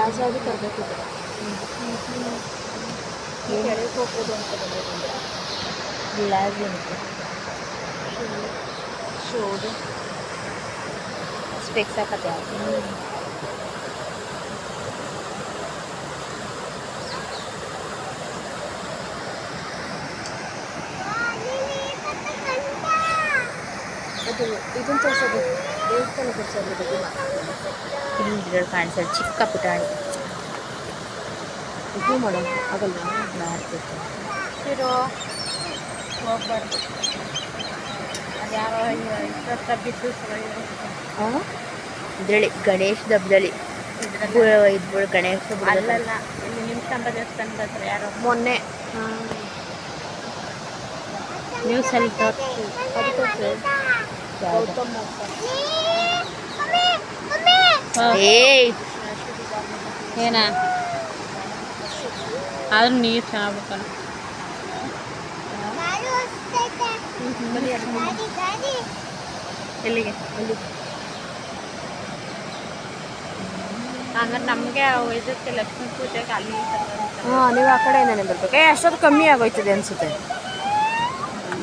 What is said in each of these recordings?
ಪ್ಲಾಜಾದು ತರಬೇಕಿದೆ. ಕೆಳಗೆ ಹೋಗ್ಬೋದು ಅಂತ ಬಂದಿದ್ದೆ. ಪ್ಲಾಜ್ ಅಂತ ಶೋದು ಸ್ಪೆಕ್ಸ್ ಹಾಕತ್ತೆ. ಅದು ಇದನ್ನು ತೋರಿಸೋದು ದೇವಸ್ಥಾನ ತೋರಿಸೋದು ಬಗ್ಗೆ ಇಲ್ಲಿ ಕಾಣಿಸೋದು ಚಿಕ್ಕ ಪುಟಾಣಿ ಇದು ಮಾಡೋದು ಆಗಲ್ಲ ಮಾಡ್ಬೇಕು. ಇರೋ ಹೋಗ್ಬಾರ್ದು. ಅದ್ಯಾರೋ ಇಷ್ಟ ಬಿದ್ದು ಹಾಂ ಇದರಲ್ಲಿ ಗಣೇಶದ ಹಬ್ಬದಲ್ಲಿ ಇದು ಗಣೇಶ ಹಬ್ಬದಲ್ಲಿ ಅಲ್ಲಲ್ಲ ಇಲ್ಲಿ ನಿಮ್ಸಂಬ ದೇವಸ್ಥಾನದ ಹತ್ರ ಯಾರೋ ಮೊನ್ನೆ ನ್ಯೂಸಲ್ಲಿ ತೋರಿಸಿ ಅದು ತೋರಿಸಿ ಗೌತಮ್ ಏಯ್ ಏನ ಆದ್ರೂ ನೀರು ಚೆನ್ನಾಗ್ಬೇಕಲ್ಲ. ಎಲ್ಲಿಗೆ ಹಂಗಾರೆ ನಮಗೆ ಇದಕ್ಕೆ ಲಕ್ಷ್ಮೀ ಪೂಜೆಗೆ ಅಲ್ಲಿ ಹಾಂ ನೀವು ಆ ಕಡೆಯಿಂದನೇ ಬರ್ಬೇಕು. ಅಷ್ಟೊತ್ತು ಕಮ್ಮಿ ಆಗೋಯ್ತದೆ ಅನಿಸುತ್ತೆ.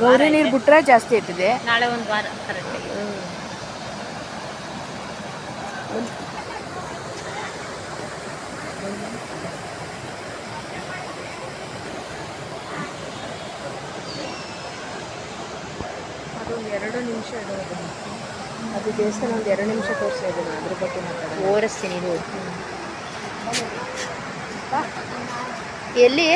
ಗೌರಿ ನೀರು ಬಿಟ್ರೆ ಜಾಸ್ತಿ ಆಯ್ತದೆ. ನಾಳೆ ಒಂದು ವಾರ ಕರೆಕ್ಟಾಗಿ. ಅದು 2 ನಿಮಿಷ ಇಡೋದು. ಅದು ದೇವಸ್ಥಾನ ಒಂದು 2 ನಿಮಿಷ ತೋರಿಸ್ತಾ ಇದ್ದೀನಿ. ಅದ್ರ ಬಗ್ಗೆ ಮಾತಾಡೋದು. ಓರಿಸ್ತೀನಿ ಇದು ಎಲ್ಲಿ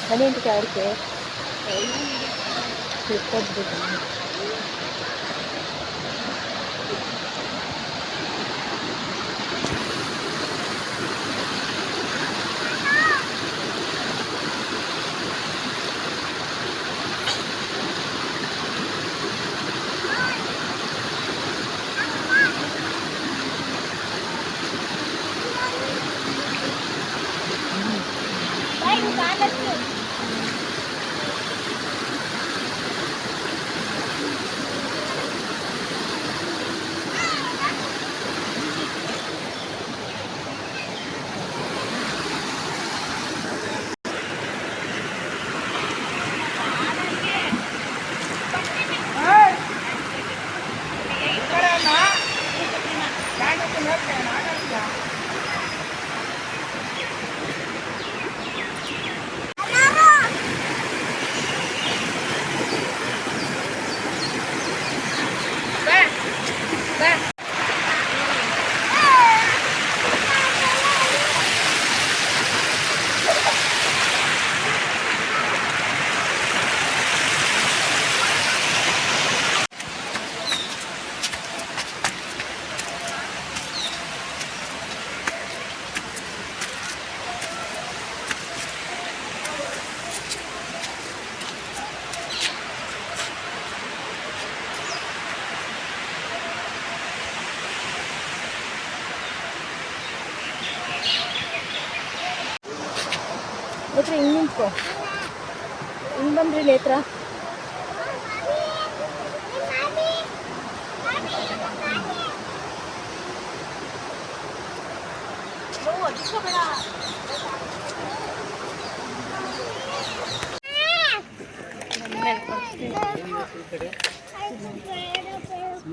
ಮನೆ ಅಂತ ಯಾರಿಗೆ ನೇತ್ರ ಹಿಂಗೆ ನಿಂತ್ಕೋ. ಹಿಂಗೆ ಬಂದ್ರಿ ನೇತ್ರ.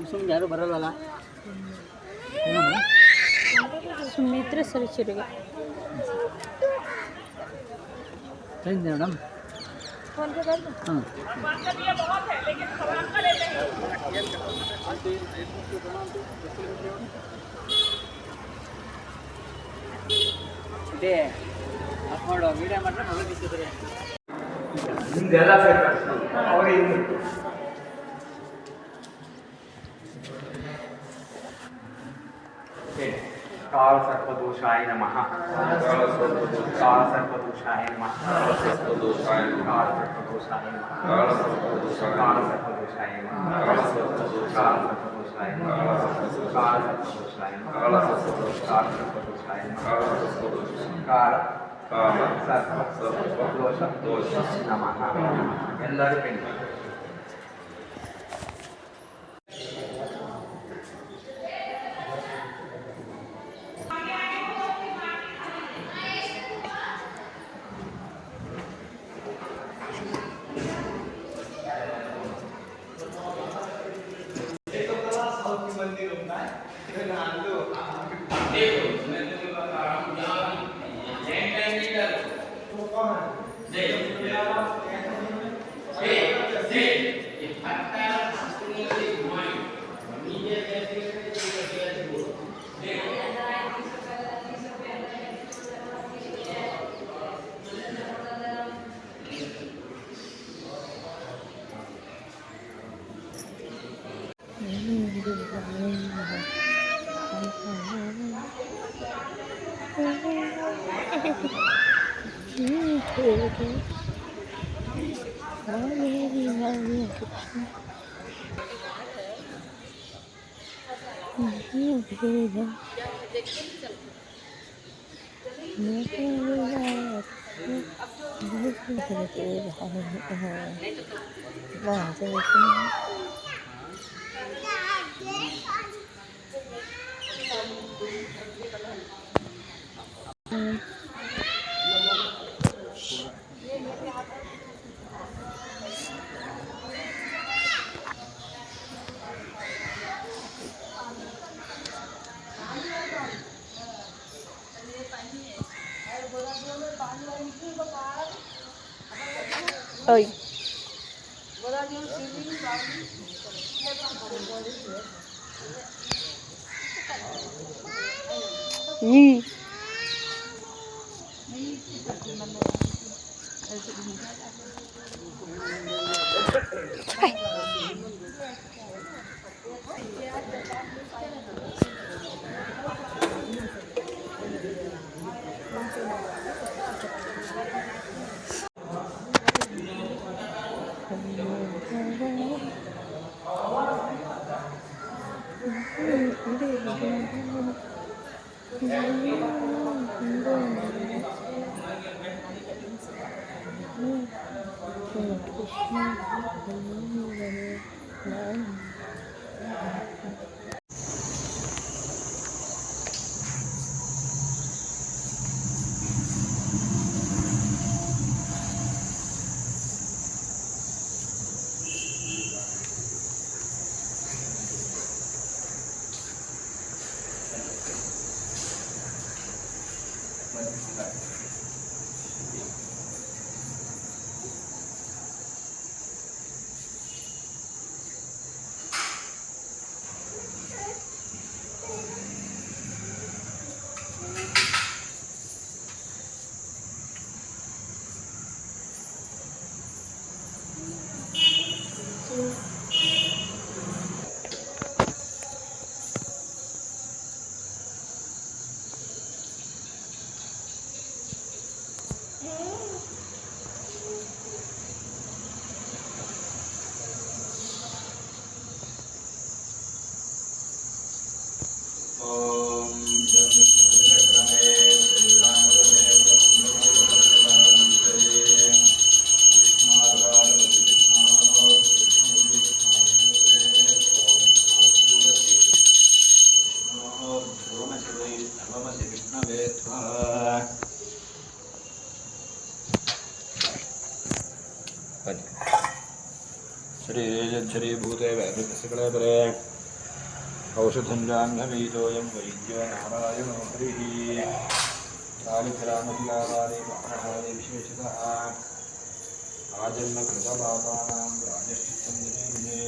ಸುಮ್ಮನೆ ಯಾರು ಬರಲ್ವಲ್ಲ. ಸುಮ್ಮಿದ್ರೆ ಸರಿ ಚಿರುಗೆ. Change madam. ಹಾಂ ಇದೆ ಆಫ್ ಮಾಡೋ ವೀಡಿಯೋ ಮಾಡಿದ್ರೆ ಮೊಬೈಲ್ ಬಿಟ್ಟಿದ್ದಾರೆ. ನಿಮ್ದೆಲ್ಲ ಅವ್ರಿಗೆ कालसर्पदोषाय नमः। कालसर्पदोषाय नमः। कालसर्पदोषाय नमः। कालसर्पदोषाय नमः। कालसर्पदोषाय नमः। कालसर्पदोषाय नमः। कालसर्पदोषाय नमः। कालसर्पदोषाय नमः। ಎಲ್ಲರೂ ಕೈ ಓಯ್ शरीरभूते वैद्यस्य कलेबरे औषधञ्जाह्नवीतोऽयं वैद्यो नारायणो हरिः कालिकरामशिलावारे महाराजे विशेषतः आजन्मकृतपापानां प्रायश्चित्तं दिने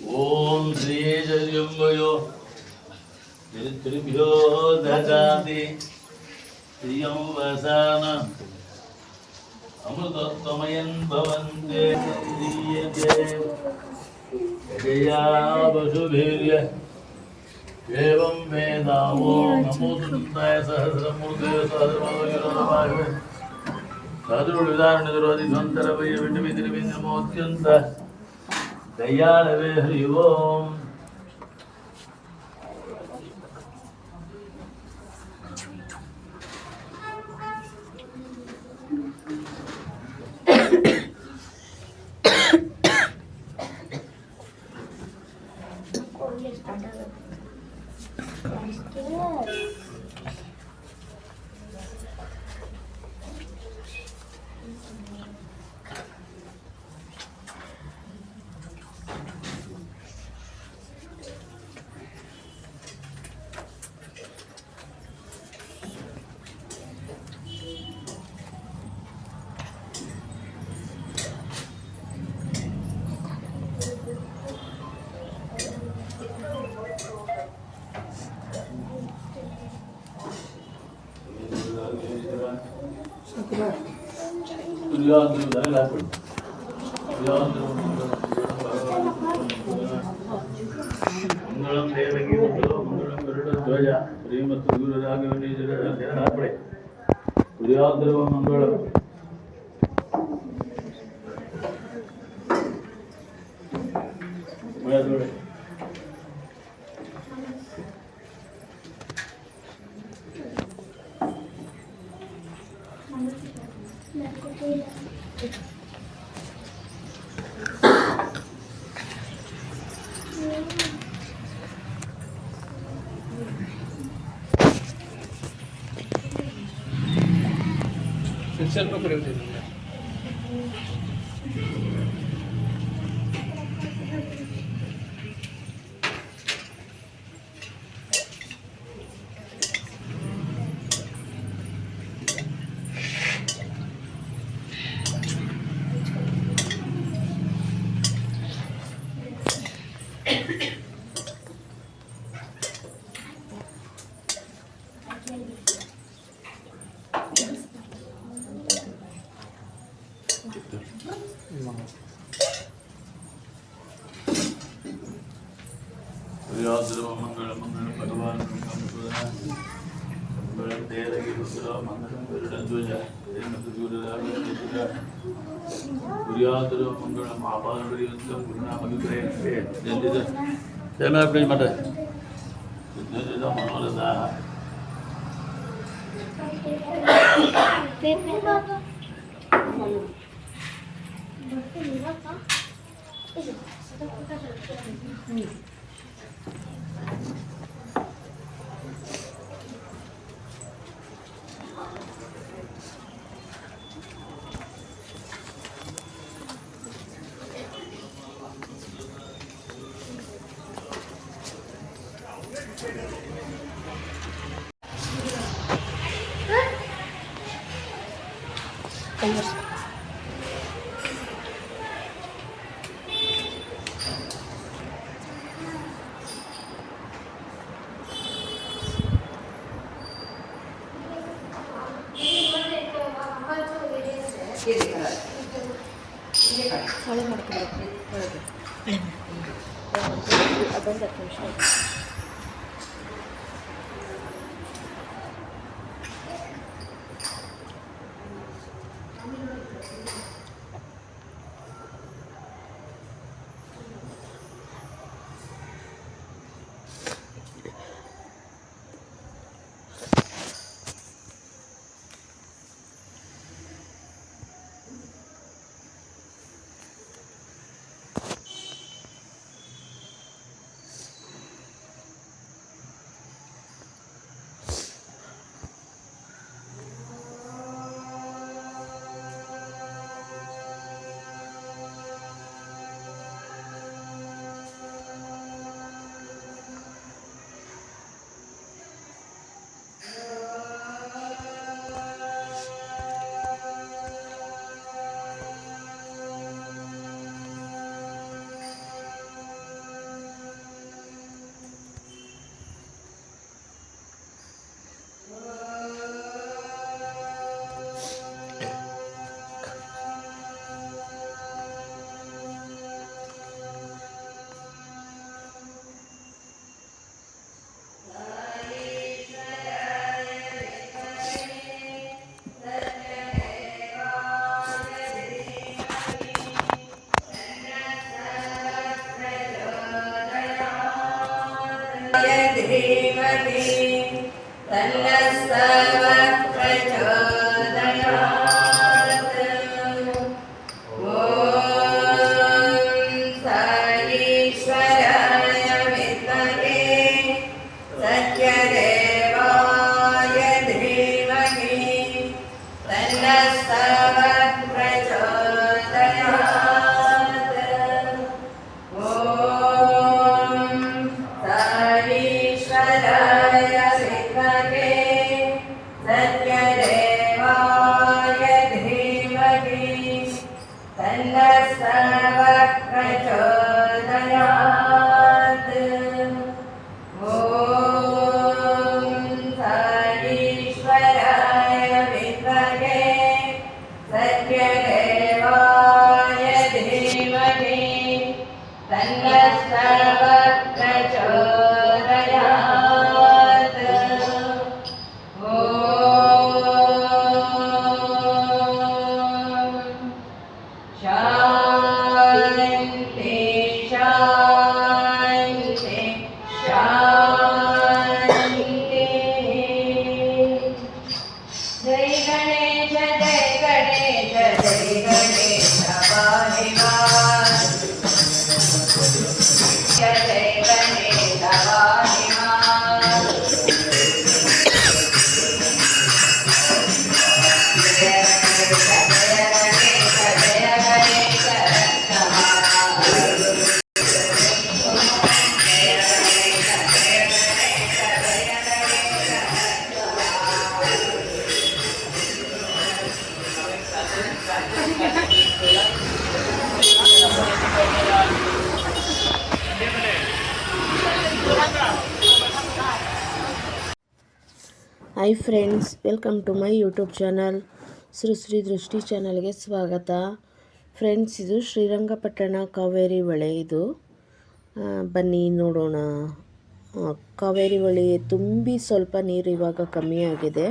ओम श्री जयंगयो त्रिभ्यो ददाति श्रियं वसान अमृतत्वमयं भवन्ते जया वसुभिर्य एवं वेदावो नमो तुन्ताय सहस्रमूर्ते सहस्रमोजनमाय साधुर्विदारणिर्वधिसन्तरवय विण्डविद्रिविन्दमोऽत्यन्त दयालवे हरि ओम मंगलम देवकी मंगलम गरुड़ध्वज श्रीमत् गुरु राघवेंद्र प्रियाद्रव मंगलम ಸ್ವಲ್ಪ ಕುಡಿಯೋದಿಲ್ಲ. ಮಂಗಳ ಮಂಗಳ ಭಗವಾನ್ ಮಂಗಳ ದೇವರಿಗೆ ರುದ್ರ ಮಂಗಳ ಗರುಡಧ್ವಜ ಮತ್ತು ಗುರಿಯಾದರು ಮಂಗಳ ಮಹಾಭಾರತ ಗುರುನಾಮಗಿದ್ರೆ ಎಂದಿದೆ ಸೇನಾಪಿ ಮಠ ಮನೋರದ ಒಳ್ಳೆ ಮಾಡ್ಕೊಬೇಕು ಒಳಗೆ ಅದೊಂದು 10 ನಿಮಿಷ hi friends, welcome to my YouTube channel. Shri Drishti ಚಾನಲ್ಗೆ ಸ್ವಾಗತ. ಫ್ರೆಂಡ್ಸ್, ಇದು ಶ್ರೀರಂಗಪಟ್ಟಣ ಕಾವೇರಿ ಹೊಳೆ. ಇದು ಬನ್ನಿ ನೋಡೋಣ. ಕಾವೇರಿ ಹೊಳೆ ತುಂಬಿ ಸ್ವಲ್ಪ ನೀರು ಇವಾಗ ಕಮ್ಮಿ ಆಗಿದೆ.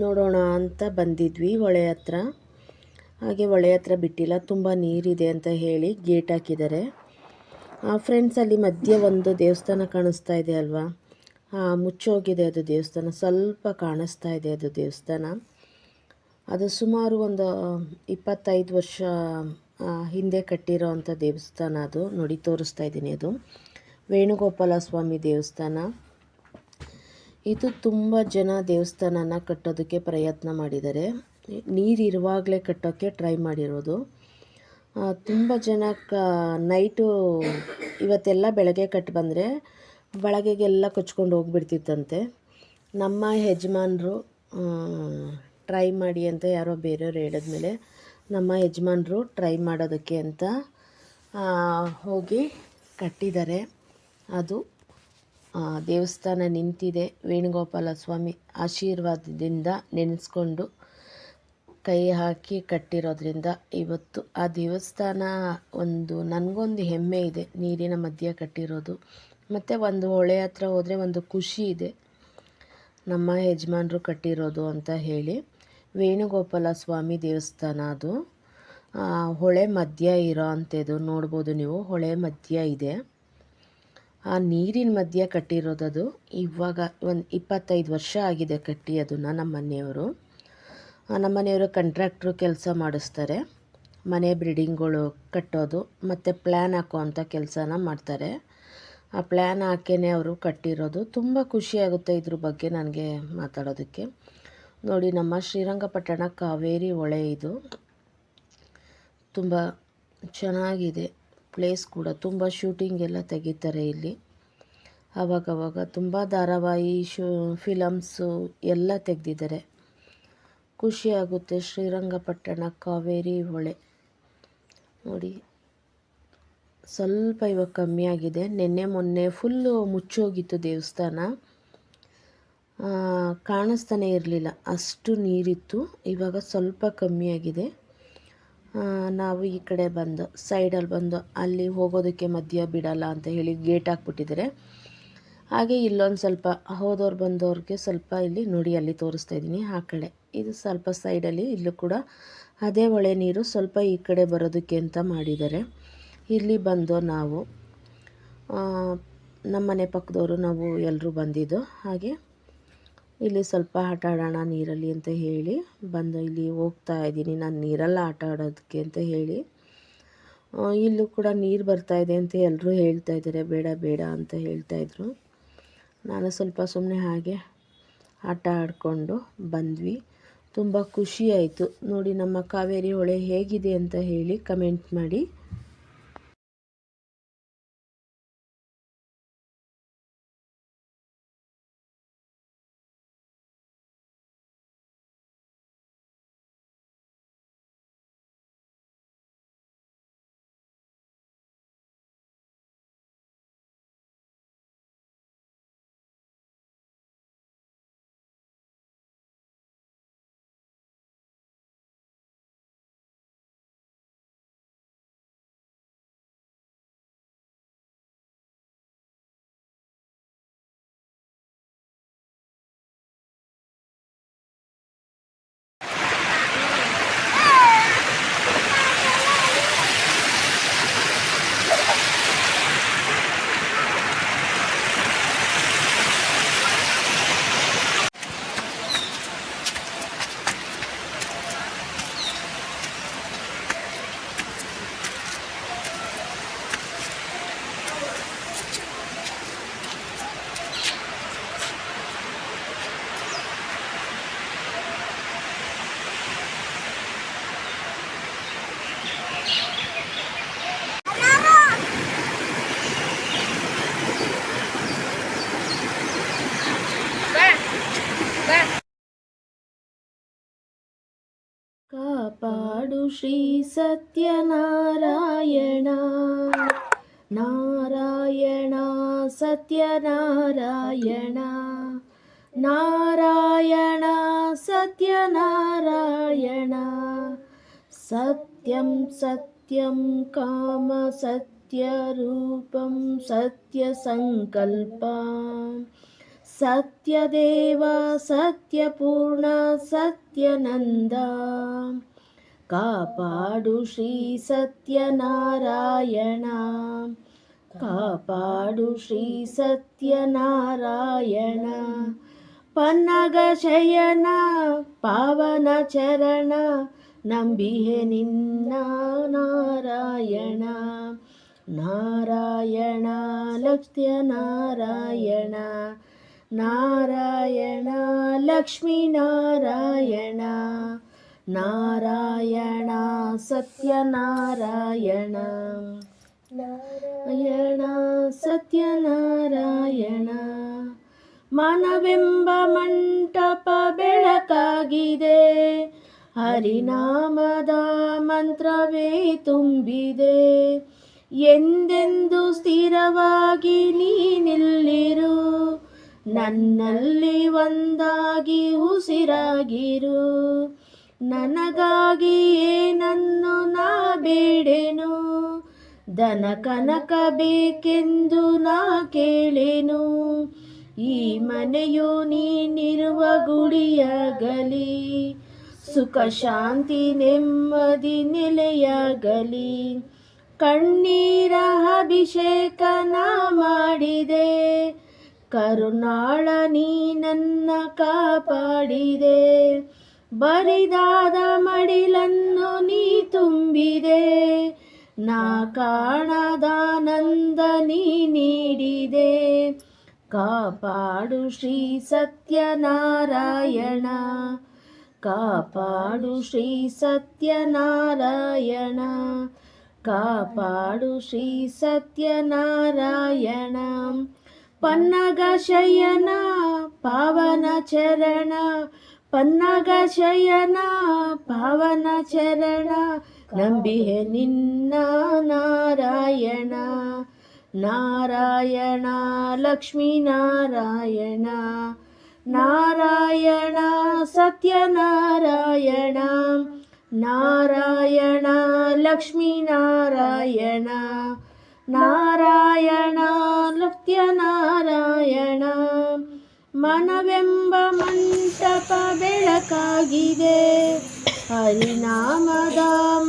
ನೋಡೋಣ ಅಂತ ಬಂದಿದ್ವಿ ಹೊಳೆ ಹತ್ರ. ಹಾಗೆ ಹೊಳೆ ಹತ್ರ ಬಿಟ್ಟಿಲ್ಲ, ತುಂಬ ನೀರಿದೆ ಅಂತ ಹೇಳಿ ಗೇಟ್ ಹಾಕಿದ್ದಾರೆ. ಫ್ರೆಂಡ್ಸ್, ಅಲ್ಲಿ ಮಧ್ಯೆ ಒಂದು ದೇವಸ್ಥಾನ ಕಾಣಿಸ್ತಾ ಇದೆ ಅಲ್ವಾ? ಮುಚ್ಚೋಗಿದೆ ಅದು ದೇವಸ್ಥಾನ. ಸ್ವಲ್ಪ ಕಾಣಿಸ್ತಾ ಇದೆ ಅದು ದೇವಸ್ಥಾನ. ಅದು ಸುಮಾರು ಒಂದು 25 ವರ್ಷ ಹಿಂದೆ ಕಟ್ಟಿರೋ ಅಂಥ ದೇವಸ್ಥಾನ. ಅದು ನೋಡಿ ತೋರಿಸ್ತಾ ಇದ್ದೀನಿ. ಅದು ವೇಣುಗೋಪಾಲ ಸ್ವಾಮಿ ದೇವಸ್ಥಾನ. ಇದು ತುಂಬ ಜನ ದೇವಸ್ಥಾನನ ಕಟ್ಟೋದಕ್ಕೆ ಪ್ರಯತ್ನ ಮಾಡಿದ್ದಾರೆ. ನೀರಿರುವಾಗಲೇ ಕಟ್ಟೋಕ್ಕೆ ಟ್ರೈ ಮಾಡಿರೋದು. ತುಂಬ ಜನ ನೈಟು ಇವತ್ತೆಲ್ಲ ಬೆಳಗ್ಗೆ ಕಟ್ಟಿ ಬಂದರೆ ಬೆಳಗ್ಗೆಗೆಲ್ಲ ಕೊಚ್ಕೊಂಡು ಹೋಗ್ಬಿಡ್ತಿತ್ತಂತೆ. ನಮ್ಮ ಯಜಮಾನರು ಟ್ರೈ ಮಾಡಿ ಅಂತ ಯಾರೋ ಬೇರೆಯವ್ರು ಹೇಳಿದ್ಮೇಲೆ ನಮ್ಮ ಯಜಮಾನರು ಟ್ರೈ ಮಾಡೋದಕ್ಕೆ ಅಂತ ಹೋಗಿ ಕಟ್ಟಿದ್ದಾರೆ. ಅದು ದೇವಸ್ಥಾನ ನಿಂತಿದೆ. ವೇಣುಗೋಪಾಲ ಸ್ವಾಮಿ ಆಶೀರ್ವಾದದಿಂದ ನೆನೆಸ್ಕೊಂಡು ಕೈ ಹಾಕಿ ಕಟ್ಟಿರೋದ್ರಿಂದ ಇವತ್ತು ಆ ದೇವಸ್ಥಾನ ನನಗೊಂದು ಹೆಮ್ಮೆ ಇದೆ, ನೀರಿನ ಮಧ್ಯೆ ಕಟ್ಟಿರೋದು. ಮತ್ತು ಒಂದು ಹೊಳೆ ಹತ್ರ ಹೋದರೆ ಒಂದು ಖುಷಿ ಇದೆ, ನಮ್ಮ ಯಜಮಾನರು ಕಟ್ಟಿರೋದು ಅಂತ ಹೇಳಿ. ವೇಣುಗೋಪಾಲ ಸ್ವಾಮಿ ದೇವಸ್ಥಾನ ಅದು ಹೊಳೆ ಮಧ್ಯ ಇರೋ ಅಂಥದ್ದು. ನೋಡ್ಬೋದು ನೀವು, ಹೊಳೆ ಮಧ್ಯ ಇದೆ. ಆ ನೀರಿನ ಮಧ್ಯೆ ಕಟ್ಟಿರೋದದು. ಇವಾಗ ಒಂದು 25 ವರ್ಷ ಆಗಿದೆ ಕಟ್ಟಿ ಅದನ್ನು. ನಮ್ಮನೆಯವರು ಕಾಂಟ್ರಾಕ್ಟ್ರು ಕೆಲಸ ಮಾಡಿಸ್ತಾರೆ. ಮನೆ ಬಿಲ್ಡಿಂಗ್ಗಳು ಕಟ್ಟೋದು ಮತ್ತು ಪ್ಲ್ಯಾನ್ ಹಾಕೋ ಅಂಥ ಕೆಲಸನ ಮಾಡ್ತಾರೆ. ಆ ಪ್ಲ್ಯಾನ್ ಹಾಕೇ ಅವರು ಕಟ್ಟಿರೋದು. ತುಂಬ ಖುಷಿಯಾಗುತ್ತೆ ಇದ್ರ ಬಗ್ಗೆ ನನಗೆ ಮಾತಾಡೋದಕ್ಕೆ. ನೋಡಿ, ನಮ್ಮ ಶ್ರೀರಂಗಪಟ್ಟಣ ಕಾವೇರಿ ಹೊಳೆ ಇದು. ತುಂಬ ಚೆನ್ನಾಗಿದೆ ಪ್ಲೇಸ್ ಕೂಡ. ತುಂಬ ಶೂಟಿಂಗ್ ಎಲ್ಲ ತೆಗಿತಾರೆ ಇಲ್ಲಿ. ಆವಾಗವಾಗ ತುಂಬ ಧಾರಾವಾಹಿ ಫಿಲಮ್ಸು ಎಲ್ಲ ತೆಗೆದಿದ್ದಾರೆ. ಖುಷಿಯಾಗುತ್ತೆ. ಶ್ರೀರಂಗಪಟ್ಟಣ ಕಾವೇರಿ ಹೊಳೆ ನೋಡಿ, ಸ್ವಲ್ಪ ಇವಾಗ ಕಮ್ಮಿ ಆಗಿದೆ. ಮೊನ್ನೆ ಫುಲ್ಲು ಮುಚ್ಚೋಗಿತ್ತು ದೇವಸ್ಥಾನ. ಕಾಣಿಸ್ತಾನೆ ಇರಲಿಲ್ಲ, ಅಷ್ಟು ನೀರಿತ್ತು. ಇವಾಗ ಸ್ವಲ್ಪ ಕಮ್ಮಿಯಾಗಿದೆ. ನಾವು ಈ ಕಡೆ ಬಂದು ಸೈಡಲ್ಲಿ ಬಂದು ಅಲ್ಲಿ ಹೋಗೋದಕ್ಕೆ ಮಧ್ಯ ಬಿಡಲ್ಲ ಅಂತ ಹೇಳಿ ಗೇಟ್ ಹಾಕ್ಬಿಟ್ಟಿದ್ದಾರೆ. ಹಾಗೆ ಇಲ್ಲೊಂದು ಸ್ವಲ್ಪ ಹೋದವ್ರು ಬಂದವ್ರಿಗೆ ಸ್ವಲ್ಪ ಇಲ್ಲಿ ನೋಡಿ, ಅಲ್ಲಿ ತೋರಿಸ್ತಾ ಇದ್ದೀನಿ ಆ ಕಡೆ. ಇದು ಸ್ವಲ್ಪ ಸೈಡಲ್ಲಿ ಇಲ್ಲೂ ಕೂಡ ಅದೇ ಹೊಳೆ ನೀರು ಸ್ವಲ್ಪ ಈ ಕಡೆ ಬರೋದಕ್ಕೆ ಅಂತ ಮಾಡಿದ್ದಾರೆ. ಇಲ್ಲಿ ಬಂದು ನಾವು ನಮ್ಮನೆ ಪಕ್ಕದವರು ನಾವು ಎಲ್ಲರೂ ಬಂದಿದ್ದು. ಹಾಗೆ ಇಲ್ಲಿ ಸ್ವಲ್ಪ ಆಟ ಆಡೋಣ ನೀರಲ್ಲಿ ಅಂತ ಹೇಳಿ ಬಂದು ಇಲ್ಲಿ ಹೋಗ್ತಾ ಇದ್ದೀನಿ ನಾನು ನೀರಲ್ಲಿ ಆಟ ಆಡೋದಕ್ಕೆ ಅಂತ ಹೇಳಿ. ಇಲ್ಲೂ ಕೂಡ ನೀರು ಬರ್ತಾಯಿದೆ ಅಂತ ಎಲ್ಲರೂ ಹೇಳ್ತಾ ಇದ್ದಾರೆ, ಬೇಡ ಬೇಡ ಅಂತ ಹೇಳ್ತಾಯಿದ್ರು. ನಾನು ಸ್ವಲ್ಪ ಸುಮ್ಮನೆ ಹಾಗೆ ಆಟ ಆಡಿಕೊಂಡು ಬಂದ್ವಿ. ತುಂಬ ಖುಷಿಯಾಯಿತು. ನೋಡಿ, ನಮ್ಮ ಕಾವೇರಿ ಹೊಳೆ ಹೇಗಿದೆ ಅಂತ ಹೇಳಿ ಕಮೆಂಟ್ ಮಾಡಿ. ಕಾಪಾಡು ಶ್ರೀ ಸತ್ಯನಾರಾಯಣ, ನಾರಾಯಣ ಸತ್ಯನಾರಾಯಣ, ನಾರಾಯಣ ಸತ್ಯನಾರಾಯಣ ಸತ್ಯಂ ಸತ್ಯಂ ಕಾಮ ಸತ್ಯರೂಪಂ ಸತ್ಯಸಂಕಲ್ಪ ಸತ್ಯದೇವ ಸತ್ಯಪೂರ್ಣ ಸತ್ಯನಂದ ಕಾಪಾಡು ಶ್ರೀ ಸತ್ಯನಾರಾಯಣ ಕಾಪಾಡು ಶ್ರೀ ಸತ್ಯನಾರಾಯಣ ಪನ್ನಗ ಶಯನ ಪಾವನ ಚರಣ ನಂಬಿಹೆ ನಿನ್ನ ನಾರಾಯಣ ನಾರಾಯಣ ಲಕ್ಷ್ಮೀನಾರಾಯಣ ನಾರಾಯಣ ಲಕ್ಷ್ಮೀನಾರಾಯಣ ನಾರಾಯಣ ಸತ್ಯನಾರಾಯಣ ನಾರಾಯಣ ಸತ್ಯನಾರಾಯಣ ಮನವೆಂಬ ಮಂಟಪ ಬೆಳಕಾಗಿದೆ ಹರಿನಾಮದ ಮಂತ್ರವೇ ತುಂಬಿದೆ ಎಂದೆಂದು ಸ್ಥಿರವಾಗಿ ನೀನಿಲ್ಲಿರು ನನ್ನಲ್ಲಿ ಒಂದಾಗಿ ಉಸಿರಾಗಿರು ನನಗಾಗಿ ಏನನ್ನು ನಾ ಬೇಡೆನು ಧನ ಕನಕ ಬೇಕೆಂದು ನಾ ಕೇಳೆನು ಈ ಮನೆಯು ನೀನಿರುವ ಗುಡಿಯಾಗಲಿ ಸುಖ ಶಾಂತಿ ನೆಮ್ಮದಿ ನೆಲೆಯಾಗಲಿ ಕಣ್ಣೀರ ಅಭಿಷೇಕನ ಮಾಡಿದೆ ಕರುಣಾಳ ನೀ ನನ್ನ ಕಾಪಾಡಿದೆ ಬರಿದಾದ ಮಡಿಲನ್ನು ನೀ ತುಂಬಿದೆ ನಾ ಕಾಣದಾನಂದ ನೀ ನೀಡಿದೆ ಕಾಪಾಡು ಶ್ರೀ ಸತ್ಯನಾರಾಯಣ ಕಾಪಾಡು ಶ್ರೀ ಸತ್ಯನಾರಾಯಣ ಕಾಪಾಡು ಶ್ರೀ ಸತ್ಯನಾರಾಯಣ ಪನ್ನಗ ಶಯನ ಪಾವನ ಚರಣ ಪನ್ನಗ ಶಯನ ಪಾವನ ಚರಣ ನಂಬಿಹೆ ನಿನ್ನ ನಾರಾಯಣ ನಾರಾಯಣ ಲಕ್ಷ್ಮೀನಾರಾಯಣ ನಾರಾಯಣ ಸತ್ಯನಾರಾಯಣ ನಾರಾಯಣ ಲಕ್ಷ್ಮೀನಾರಾಯಣ ನಾರಾಯಣ ಸತ್ಯನಾರಾಯಣ ಮನವೆಂಬ ಮಂಟಪ ಬೆಳಕಾಗಿದೆ ಹರಿನಾಮದ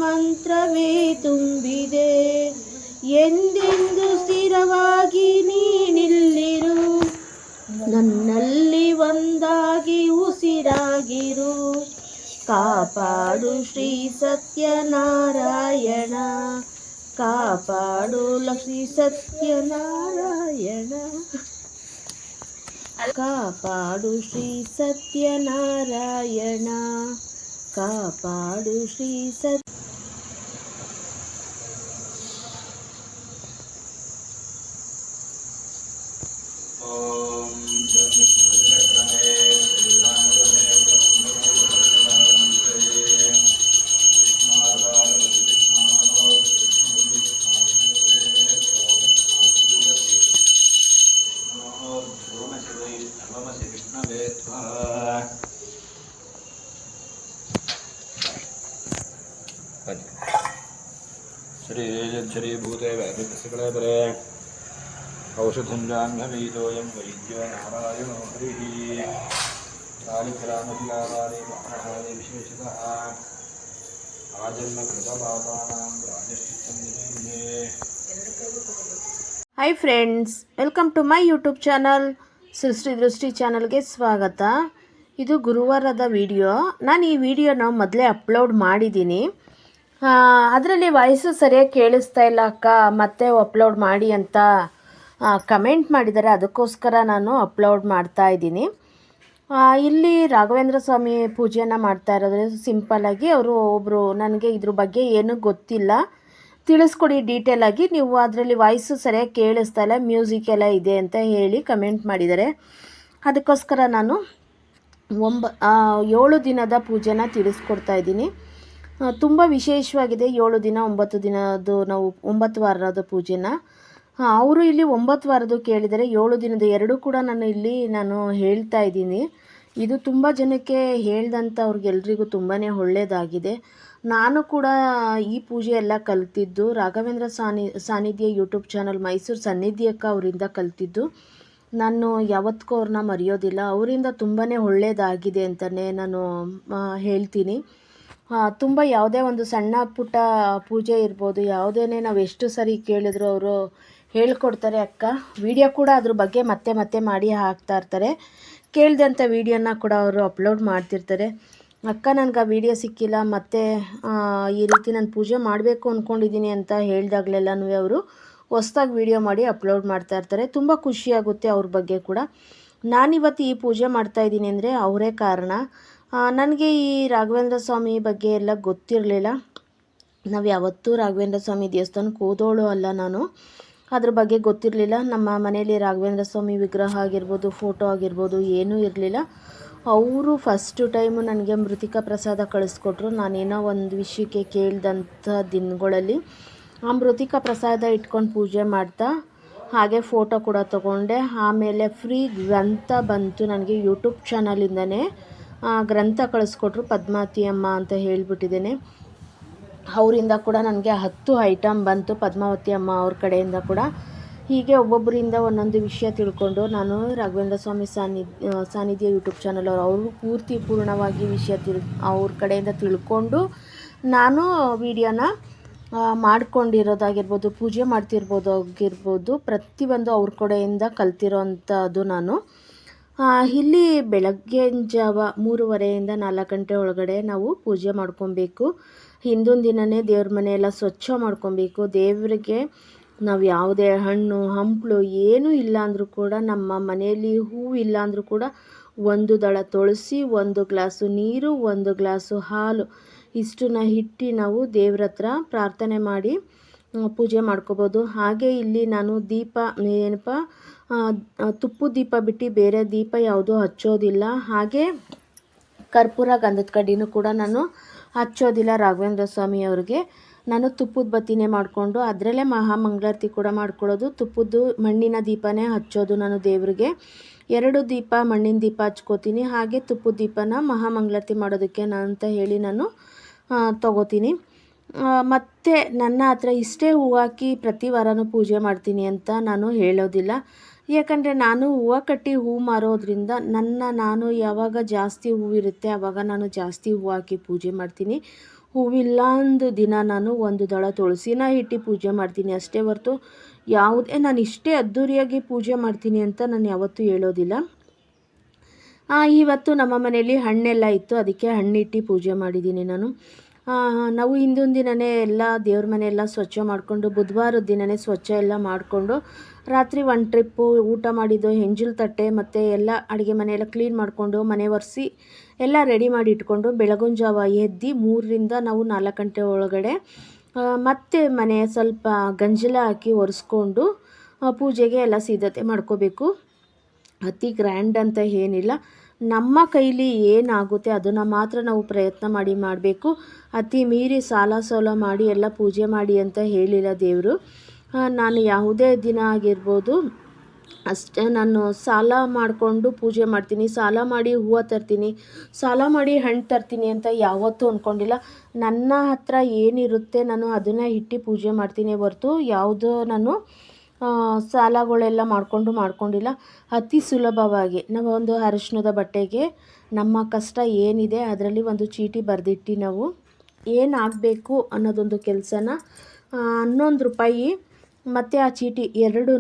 ಮಂತ್ರವೇ ತುಂಬಿದೆ ಎಂದೆಂದು ಸ್ಥಿರವಾಗಿ ನೀನಿಲ್ಲಿರು ನನ್ನಲ್ಲಿ ಒಂದಾಗಿ ಉಸಿರಾಗಿರು ಕಾಪಾಡು ಶ್ರೀ ಸತ್ಯನಾರಾಯಣ ಕಾಪಾಡು ಲಕ್ಷ್ಮೀ ಸತ್ಯನಾರಾಯಣ ಕಾಪಾಡು ಶ್ರೀ ಸತ್ಯನಾರಾಯಣ ಕಾಪಾಡು ಶ್ರೀ ಶರೀಭೂತೆ ವ್ಯಾಧಿಕಳೆ ಔಷಧಂಜಾಂಗವೀತೋಯಂ ವೈದ್ಯೋ ನಾರಾಯಣೋ ಹರಿಃ ಕಾಲಿಕರಾಮತಿಲಾವಾರಿ ಪ್ರಾಣಹಾನಿ ವಿಶೇಷತಃ ಆಜನ್ಮಕೃತಪಾಪಾನಾಂ ಪ್ರಾಯಶ್ಚಿತ್ತಂ ದಿನೇ. Hi friends, welcome to my YouTube channel Srishti Drishti ಚಾನಲ್ಗೆ ಸ್ವಾಗತ. ಇದು ಗುರುವಾರದ ವಿಡಿಯೋ. ನಾನು ಈ ವಿಡಿಯೋನ ಮೊದಲೇ ಅಪ್ಲೋಡ್ ಮಾಡಿದ್ದೀನಿ. ಅದರಲ್ಲಿ ವಾಯ್ಸು ಸರಿಯಾಗಿ ಕೇಳಿಸ್ತಾ ಇಲ್ಲ ಅಕ್ಕ, ಮತ್ತೆ ಅಪ್ಲೋಡ್ ಮಾಡಿ ಅಂತ ಕಮೆಂಟ್ ಮಾಡಿದ್ದಾರೆ. ಅದಕ್ಕೋಸ್ಕರ ನಾನು ಅಪ್ಲೋಡ್ ಮಾಡ್ತಾ ಇದ್ದೀನಿ. ಇಲ್ಲಿ ರಾಘವೇಂದ್ರ ಸ್ವಾಮಿ ಪೂಜೆಯನ್ನು ಮಾಡ್ತಾ ಇರೋದ್ರೆ ಸಿಂಪಲ್ಲಾಗಿ ಅವರು ಒಬ್ಬರು ನನಗೆ ಇದ್ರ ಬಗ್ಗೆ ಏನೂ ಗೊತ್ತಿಲ್ಲ, ತಿಳಿಸ್ಕೊಡಿ ಡೀಟೇಲಾಗಿ, ನೀವು ಅದರಲ್ಲಿ ವಾಯ್ಸು ಸರಿಯಾಗಿ ಕೇಳಿಸ್ತಾ ಇಲ್ಲ, ಮ್ಯೂಸಿಕ್ ಎಲ್ಲ ಇದೆ ಅಂತ ಹೇಳಿ ಕಮೆಂಟ್ ಮಾಡಿದ್ದಾರೆ. ಅದಕ್ಕೋಸ್ಕರ ನಾನು 7 ದಿನದ ಪೂಜೆನ ತಿಳಿಸ್ಕೊಡ್ತಾ ಇದ್ದೀನಿ. ತುಂಬ ವಿಶೇಷವಾಗಿದೆ. 7 ದಿನ 9 ದಿನದ್ದು ನಾವು 9 ವಾರದ ಪೂಜೆನ ಅವರು ಇಲ್ಲಿ 9 ವಾರದ್ದು ಕೇಳಿದರೆ 7 ದಿನದ ಎರಡೂ ಕೂಡ ನಾನು ಹೇಳ್ತಾ ಇದ್ದೀನಿ. ಇದು ತುಂಬ ಜನಕ್ಕೆ ಹೇಳ್ದಂಥ ಅವ್ರಿಗೆಲ್ರಿಗೂ ತುಂಬಾ ಒಳ್ಳೆಯದಾಗಿದೆ. ನಾನು ಕೂಡ ಈ ಪೂಜೆ ಎಲ್ಲ ಕಲಿತಿದ್ದು ರಾಘವೇಂದ್ರ ಸಾನ್ನಿಧ್ಯ ಯೂಟ್ಯೂಬ್ ಚಾನಲ್ ಮೈಸೂರು ಸನ್ನಿಧ್ಯಕ್ಕ ಅವರಿಂದ ಕಲಿತಿದ್ದು. ನಾನು ಯಾವತ್ತಿಗೂ ಅವ್ರನ್ನ ಮರೆಯೋದಿಲ್ಲ. ಅವರಿಂದ ತುಂಬಾ ಒಳ್ಳೆಯದಾಗಿದೆ ಅಂತಲೇ ನಾನು ಹೇಳ್ತೀನಿ. ತುಂಬ ಯಾವುದೇ ಒಂದು ಸಣ್ಣ ಪುಟ್ಟ ಪೂಜೆ ಇರ್ಬೋದು, ಯಾವುದೇ ನಾವು ಎಷ್ಟು ಸರಿ ಕೇಳಿದ್ರು ಅವರು ಹೇಳ್ಕೊಡ್ತಾರೆ ಅಕ್ಕ. ವಿಡಿಯೋ ಕೂಡ ಅದ್ರ ಬಗ್ಗೆ ಮತ್ತೆ ಮತ್ತೆ ಮಾಡಿ ಹಾಕ್ತಾ ಇರ್ತಾರೆ. ಕೇಳಿದಂಥ ವೀಡಿಯೋನ ಕೂಡ ಅವರು ಅಪ್ಲೋಡ್ ಮಾಡ್ತಿರ್ತಾರೆ. ಅಕ್ಕ ನನಗೆ ಆ ವಿಡಿಯೋ ಸಿಕ್ಕಿಲ್ಲ, ಮತ್ತು ಈ ರೀತಿ ನಾನು ಪೂಜೆ ಮಾಡಬೇಕು ಅಂದ್ಕೊಂಡಿದ್ದೀನಿ ಅಂತ ಹೇಳಿದಾಗಲೆಲ್ಲನೂ ಅವರು ಹೊಸ್ದಾಗಿ ವೀಡಿಯೋ ಮಾಡಿ ಅಪ್ಲೋಡ್ ಮಾಡ್ತಾ ಇರ್ತಾರೆ. ತುಂಬ ಖುಷಿಯಾಗುತ್ತೆ ಅವ್ರ ಬಗ್ಗೆ ಕೂಡ. ನಾನಿವತ್ತು ಈ ಪೂಜೆ ಮಾಡ್ತಾಯಿದ್ದೀನಿ ಅಂದರೆ ಅವರೇ ಕಾರಣ. ನನಗೆ ಈ ರಾಘವೇಂದ್ರ ಸ್ವಾಮಿ ಬಗ್ಗೆ ಎಲ್ಲ ಗೊತ್ತಿರಲಿಲ್ಲ. ನಾವು ಯಾವತ್ತೂ ರಾಘವೇಂದ್ರ ಸ್ವಾಮಿ ದೇವಸ್ಥಾನಕ್ಕೆ ಹೋದೋಳು ಅಲ್ಲ ನಾನು. ಅದ್ರ ಬಗ್ಗೆ ಗೊತ್ತಿರಲಿಲ್ಲ. ನಮ್ಮ ಮನೆಯಲ್ಲಿ ರಾಘವೇಂದ್ರ ಸ್ವಾಮಿ ವಿಗ್ರಹ ಆಗಿರ್ಬೋದು, ಫೋಟೋ ಆಗಿರ್ಬೋದು ಏನೂ ಇರಲಿಲ್ಲ. ಅವರು ಫಸ್ಟು ಟೈಮು ನನಗೆ ಮೃತ್ತಿಕಾ ಪ್ರಸಾದ ಕಳಿಸ್ಕೊಟ್ರು. ನಾನೇನೋ ಒಂದು ವಿಷಯಕ್ಕೆ ಕೇಳಿದಂಥ ದಿನಗಳಲ್ಲಿ ಆ ಮೃತ್ತಿಕಾ ಪ್ರಸಾದ ಇಟ್ಕೊಂಡು ಪೂಜೆ ಮಾಡ್ತಾ ಹಾಗೆ ಫೋಟೋ ಕೂಡ ತೊಗೊಂಡೆ. ಆಮೇಲೆ ಫ್ರೀ ಗ್ರಂಥ ಬಂತು ನನಗೆ ಯೂಟ್ಯೂಬ್ ಚಾನಲಿಂದನೇ ಗ್ರಂಥ ಕಳಿಸ್ಕೊಟ್ರು. ಪದ್ಮಾವತಿ ಅಮ್ಮ ಅಂತ ಹೇಳಿಬಿಟ್ಟಿದ್ದೇನೆ. ಅವರಿಂದ ಕೂಡ ನನಗೆ 10 ಐಟಮ್ ಬಂತು ಪದ್ಮಾವತಿ ಅಮ್ಮ ಅವ್ರ ಕಡೆಯಿಂದ ಕೂಡ. ಹೀಗೆ ಒಬ್ಬೊಬ್ಬರಿಂದ ಒಂದೊಂದು ವಿಷಯ ತಿಳ್ಕೊಂಡು ನಾನು ರಾಘವೇಂದ್ರ ಸ್ವಾಮಿ ಸಾನ್ನಿಧ್ಯ ಯೂಟ್ಯೂಬ್ ಚಾನಲ್ ಅವರು ಪೂರ್ಣವಾಗಿ ವಿಷಯ ಅವ್ರ ಕಡೆಯಿಂದ ತಿಳ್ಕೊಂಡು ನಾನು ವಿಡಿಯೋನ ಮಾಡ್ಕೊಂಡಿರೋದಾಗಿರ್ಬೋದು, ಪೂಜೆ ಮಾಡ್ತಿರ್ಬೋದಾಗಿರ್ಬೋದು, ಪ್ರತಿಯೊಂದು ಅವ್ರ ಕಡೆಯಿಂದ ಕಲ್ತಿರೋ ಅಂಥದ್ದು ನಾನು. ಇಲ್ಲಿ ಬೆಳಗ್ಗಿನ ಜಾವ 3:30ಯಿಂದ 4 ಗಂಟೆ ಒಳಗಡೆ ನಾವು ಪೂಜೆ ಮಾಡ್ಕೊಬೇಕು. ಹಿಂದಿನ ದಿನವೇ ದೇವ್ರ ಮನೆಯೆಲ್ಲ ಸ್ವಚ್ಛ ಮಾಡ್ಕೊಬೇಕು. ದೇವರಿಗೆ ನಾವು ಯಾವುದೇ ಹಣ್ಣು ಹಂಪಲು ಏನೂ ಇಲ್ಲ ಅಂದರೂ ಕೂಡ, ನಮ್ಮ ಮನೆಯಲ್ಲಿ ಹೂವು ಇಲ್ಲ ಅಂದರೂ ಕೂಡ 1 ದಳ ತುಳಸಿ, 1 ಗ್ಲಾಸು ನೀರು, 1 ಗ್ಲಾಸು ಹಾಲು ಇಷ್ಟನ್ನ ಇಟ್ಟು ನಾವು ದೇವ್ರ ಹತ್ರ ಪ್ರಾರ್ಥನೆ ಮಾಡಿ ಪೂಜೆ ಮಾಡ್ಕೋಬೋದು. ಹಾಗೆ ಇಲ್ಲಿ ನಾನು ದೀಪ ತುಪ್ಪದ ದೀಪ ಬಿಟ್ಟು ಬೇರೆ ದೀಪ ಯಾವುದೂ ಹಚ್ಚೋದಿಲ್ಲ. ಹಾಗೆ ಕರ್ಪೂರ ಗಂಧದ ಕಡ್ಡಿನೂ ಕೂಡ ನಾನು ಹಚ್ಚೋದಿಲ್ಲ. ರಾಘವೇಂದ್ರ ಸ್ವಾಮಿ ಅವ್ರಿಗೆ ನಾನು ತುಪ್ಪದ ಬತ್ತಿನೇ ಮಾಡಿಕೊಂಡು ಅದರಲ್ಲೇ ಮಹಾಮಂಗಳಾರತಿ ಕೂಡ ಮಾಡ್ಕೊಳ್ಳೋದು. ತುಪ್ಪದ್ದು ಮಣ್ಣಿನ ದೀಪನೇ ಹಚ್ಚೋದು ನಾನು ದೇವರಿಗೆ. 2 ದೀಪ ಮಣ್ಣಿನ ದೀಪ ಹಚ್ಕೋತೀನಿ. ಹಾಗೆ ತುಪ್ಪದ ದೀಪನ ಮಹಾಮಂಗಳಾರತಿ ಮಾಡೋದಕ್ಕೆ ಅಂತ ಹೇಳಿ ನಾನು ತಗೋತೀನಿ. ಮತ್ತು ನನ್ನ ಹತ್ರ ಇಷ್ಟೇ ಹೂವು ಹಾಕಿ ಪ್ರತಿ ವಾರನೂ ಪೂಜೆ ಮಾಡ್ತೀನಿ ಅಂತ ನಾನು ಹೇಳೋದಿಲ್ಲ. ಯಾಕಂದರೆ ನಾನು ಹೂವು ಕಟ್ಟಿ ಹೂವು ಮಾರೋದ್ರಿಂದ ನಾನು ಯಾವಾಗ ಜಾಸ್ತಿ ಹೂವಿರುತ್ತೆ ಆವಾಗ ನಾನು ಜಾಸ್ತಿ ಹೂವು ಹಾಕಿ ಪೂಜೆ ಮಾಡ್ತೀನಿ. ಹೂವಿಲ್ಲ ಅಂದು ದಿನ ನಾನು 1 ದಳ ತುಳಸಿನ ಇಟ್ಟು ಪೂಜೆ ಮಾಡ್ತೀನಿ ಅಷ್ಟೇ ಹೊರತು ಯಾವುದೇ ನಾನು ಇಷ್ಟೇ ಅದ್ಧೂರಿಯಾಗಿ ಪೂಜೆ ಮಾಡ್ತೀನಿ ಅಂತ ನಾನು ಯಾವತ್ತೂ ಹೇಳೋದಿಲ್ಲ. ಇವತ್ತು ನಮ್ಮ ಮನೆಯಲ್ಲಿ ಹಣ್ಣೆಲ್ಲ ಇತ್ತು, ಅದಕ್ಕೆ ಹಣ್ಣಿಟ್ಟು ಪೂಜೆ ಮಾಡಿದ್ದೀನಿ ನಾನು. ನಾವು ಹಿಂದಿನ ದಿನವೇ ಎಲ್ಲ ದೇವ್ರ ಮನೆಯೆಲ್ಲ ಸ್ವಚ್ಛ ಮಾಡಿಕೊಂಡು ಬುಧವಾರದ ದಿನವೇ ಸ್ವಚ್ಛ ಎಲ್ಲ ಮಾಡಿಕೊಂಡು ರಾತ್ರಿ 1 ಟ್ರಿಪ್ಪು ಊಟ ಮಾಡಿದ್ದು ಹೆಂಜಲು ತಟ್ಟೆ ಮತ್ತು ಎಲ್ಲ ಅಡುಗೆ ಮನೆಯೆಲ್ಲ ಕ್ಲೀನ್ ಮಾಡಿಕೊಂಡು ಮನೆ ಒರೆಸಿ ಎಲ್ಲ ರೆಡಿ ಮಾಡಿ ಇಟ್ಕೊಂಡು ಬೆಳಗಿನ ಜಾವ ಎದ್ದು 3ರಿಂದ ನಾವು 4 ಗಂಟೆ ಒಳಗಡೆ ಮತ್ತೆ ಮನೆ ಸ್ವಲ್ಪ ಗಂಜಲ ಹಾಕಿ ಒರೆಸ್ಕೊಂಡು ಪೂಜೆಗೆ ಎಲ್ಲ ಸಿದ್ಧತೆ ಮಾಡ್ಕೋಬೇಕು. ಅತಿ ಗ್ರ್ಯಾಂಡ್ ಅಂತ ಏನಿಲ್ಲ, ನಮ್ಮ ಕೈಲಿ ಏನಾಗುತ್ತೆ ಅದನ್ನು ಮಾತ್ರ ನಾವು ಪ್ರಯತ್ನ ಮಾಡಬೇಕು. ಅತಿ ಮೀರಿ ಸಾಲ ಸೋಲ ಮಾಡಿ ಎಲ್ಲ ಪೂಜೆ ಮಾಡಿ ಅಂತ ಹೇಳಿಲ್ಲ ದೇವರು. ನಾನು ಯಾವುದೇ ದಿನ ಆಗಿರ್ಬೋದು ಅಷ್ಟೇ ನಾನು ಸಾಲ ಮಾಡಿಕೊಂಡು ಪೂಜೆ ಮಾಡ್ತೀನಿ. ಸಾಲ ಮಾಡಿ ಹೂವು ತರ್ತೀನಿ, ಸಾಲ ಮಾಡಿ ಹಣ್ಣು ತರ್ತೀನಿ ಅಂತ ಯಾವತ್ತೂ ಅಂದ್ಕೊಂಡಿಲ್ಲ. ನನ್ನ ಹತ್ರ ಏನಿರುತ್ತೆ ನಾನು ಅದನ್ನು ಇಟ್ಟು ಪೂಜೆ ಮಾಡ್ತೀನಿ ಹೊರತು ಯಾವುದೋ ನಾನು ಸಾಲಗಳೆಲ್ಲ ಮಾಡ್ಕೊಂಡಿಲ್ಲ. ಅತಿ ಸುಲಭವಾಗಿ ನಾವು ಒಂದು ಅರಿಶಿಣದ ಬಟ್ಟೆಗೆ ನಮ್ಮ ಕಷ್ಟ ಏನಿದೆ ಅದರಲ್ಲಿ ಒಂದು ಚೀಟಿ ಬರೆದಿಟ್ಟು ನಾವು ಏನಾಗಬೇಕು ಅನ್ನೋದೊಂದು ಕೆಲಸನ 11 ರೂಪಾಯಿ ಮತ್ತು ಆ ಚೀಟಿ ಎರಡೂ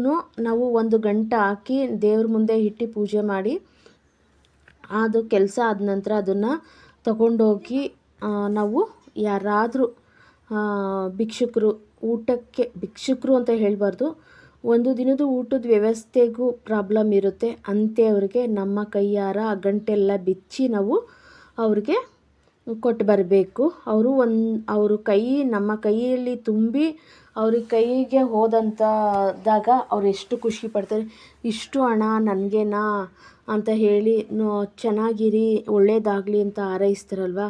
ನಾವು 1 ಗಂಟೆ ಹಾಕಿ ದೇವ್ರ ಮುಂದೆ ಇಟ್ಟು ಪೂಜೆ ಮಾಡಿ ಅದು ಕೆಲಸ ಆದ ನಂತರ ಅದನ್ನು ತಗೊಂಡೋಗಿ ನಾವು ಯಾರಾದರೂ ಭಿಕ್ಷುಕರು ಅಂತ ಹೇಳಬಾರ್ದು, ಒಂದು ದಿನದ ಊಟದ ವ್ಯವಸ್ಥೆಗೂ ಪ್ರಾಬ್ಲಮ್ ಇರುತ್ತೆ ಅಂಥವ್ರಿಗೆ ನಮ್ಮ ಕೈಯಾರ ಆ ಗಂಟೆಲ್ಲ ಬಿಚ್ಚಿ ನಾವು ಅವ್ರಿಗೆ ಕೊಟ್ಟು ಬರಬೇಕು. ಅವರು ನಮ್ಮ ಕೈಯಲ್ಲಿ ತುಂಬಿ ಅವ್ರಿಗೆ ಕೈಗೆ ಹೋದಂಥದಾಗ ಅವ್ರು ಎಷ್ಟು ಖುಷಿ ಪಡ್ತಾರೆ. ಇಷ್ಟು ಹಣ ನನಗೇನಾ ಅಂತ ಹೇಳಿ ಚೆನ್ನಾಗಿರಿ ಒಳ್ಳೇದಾಗಲಿ ಅಂತ ಹಾರೈಸ್ತಾರಲ್ವ,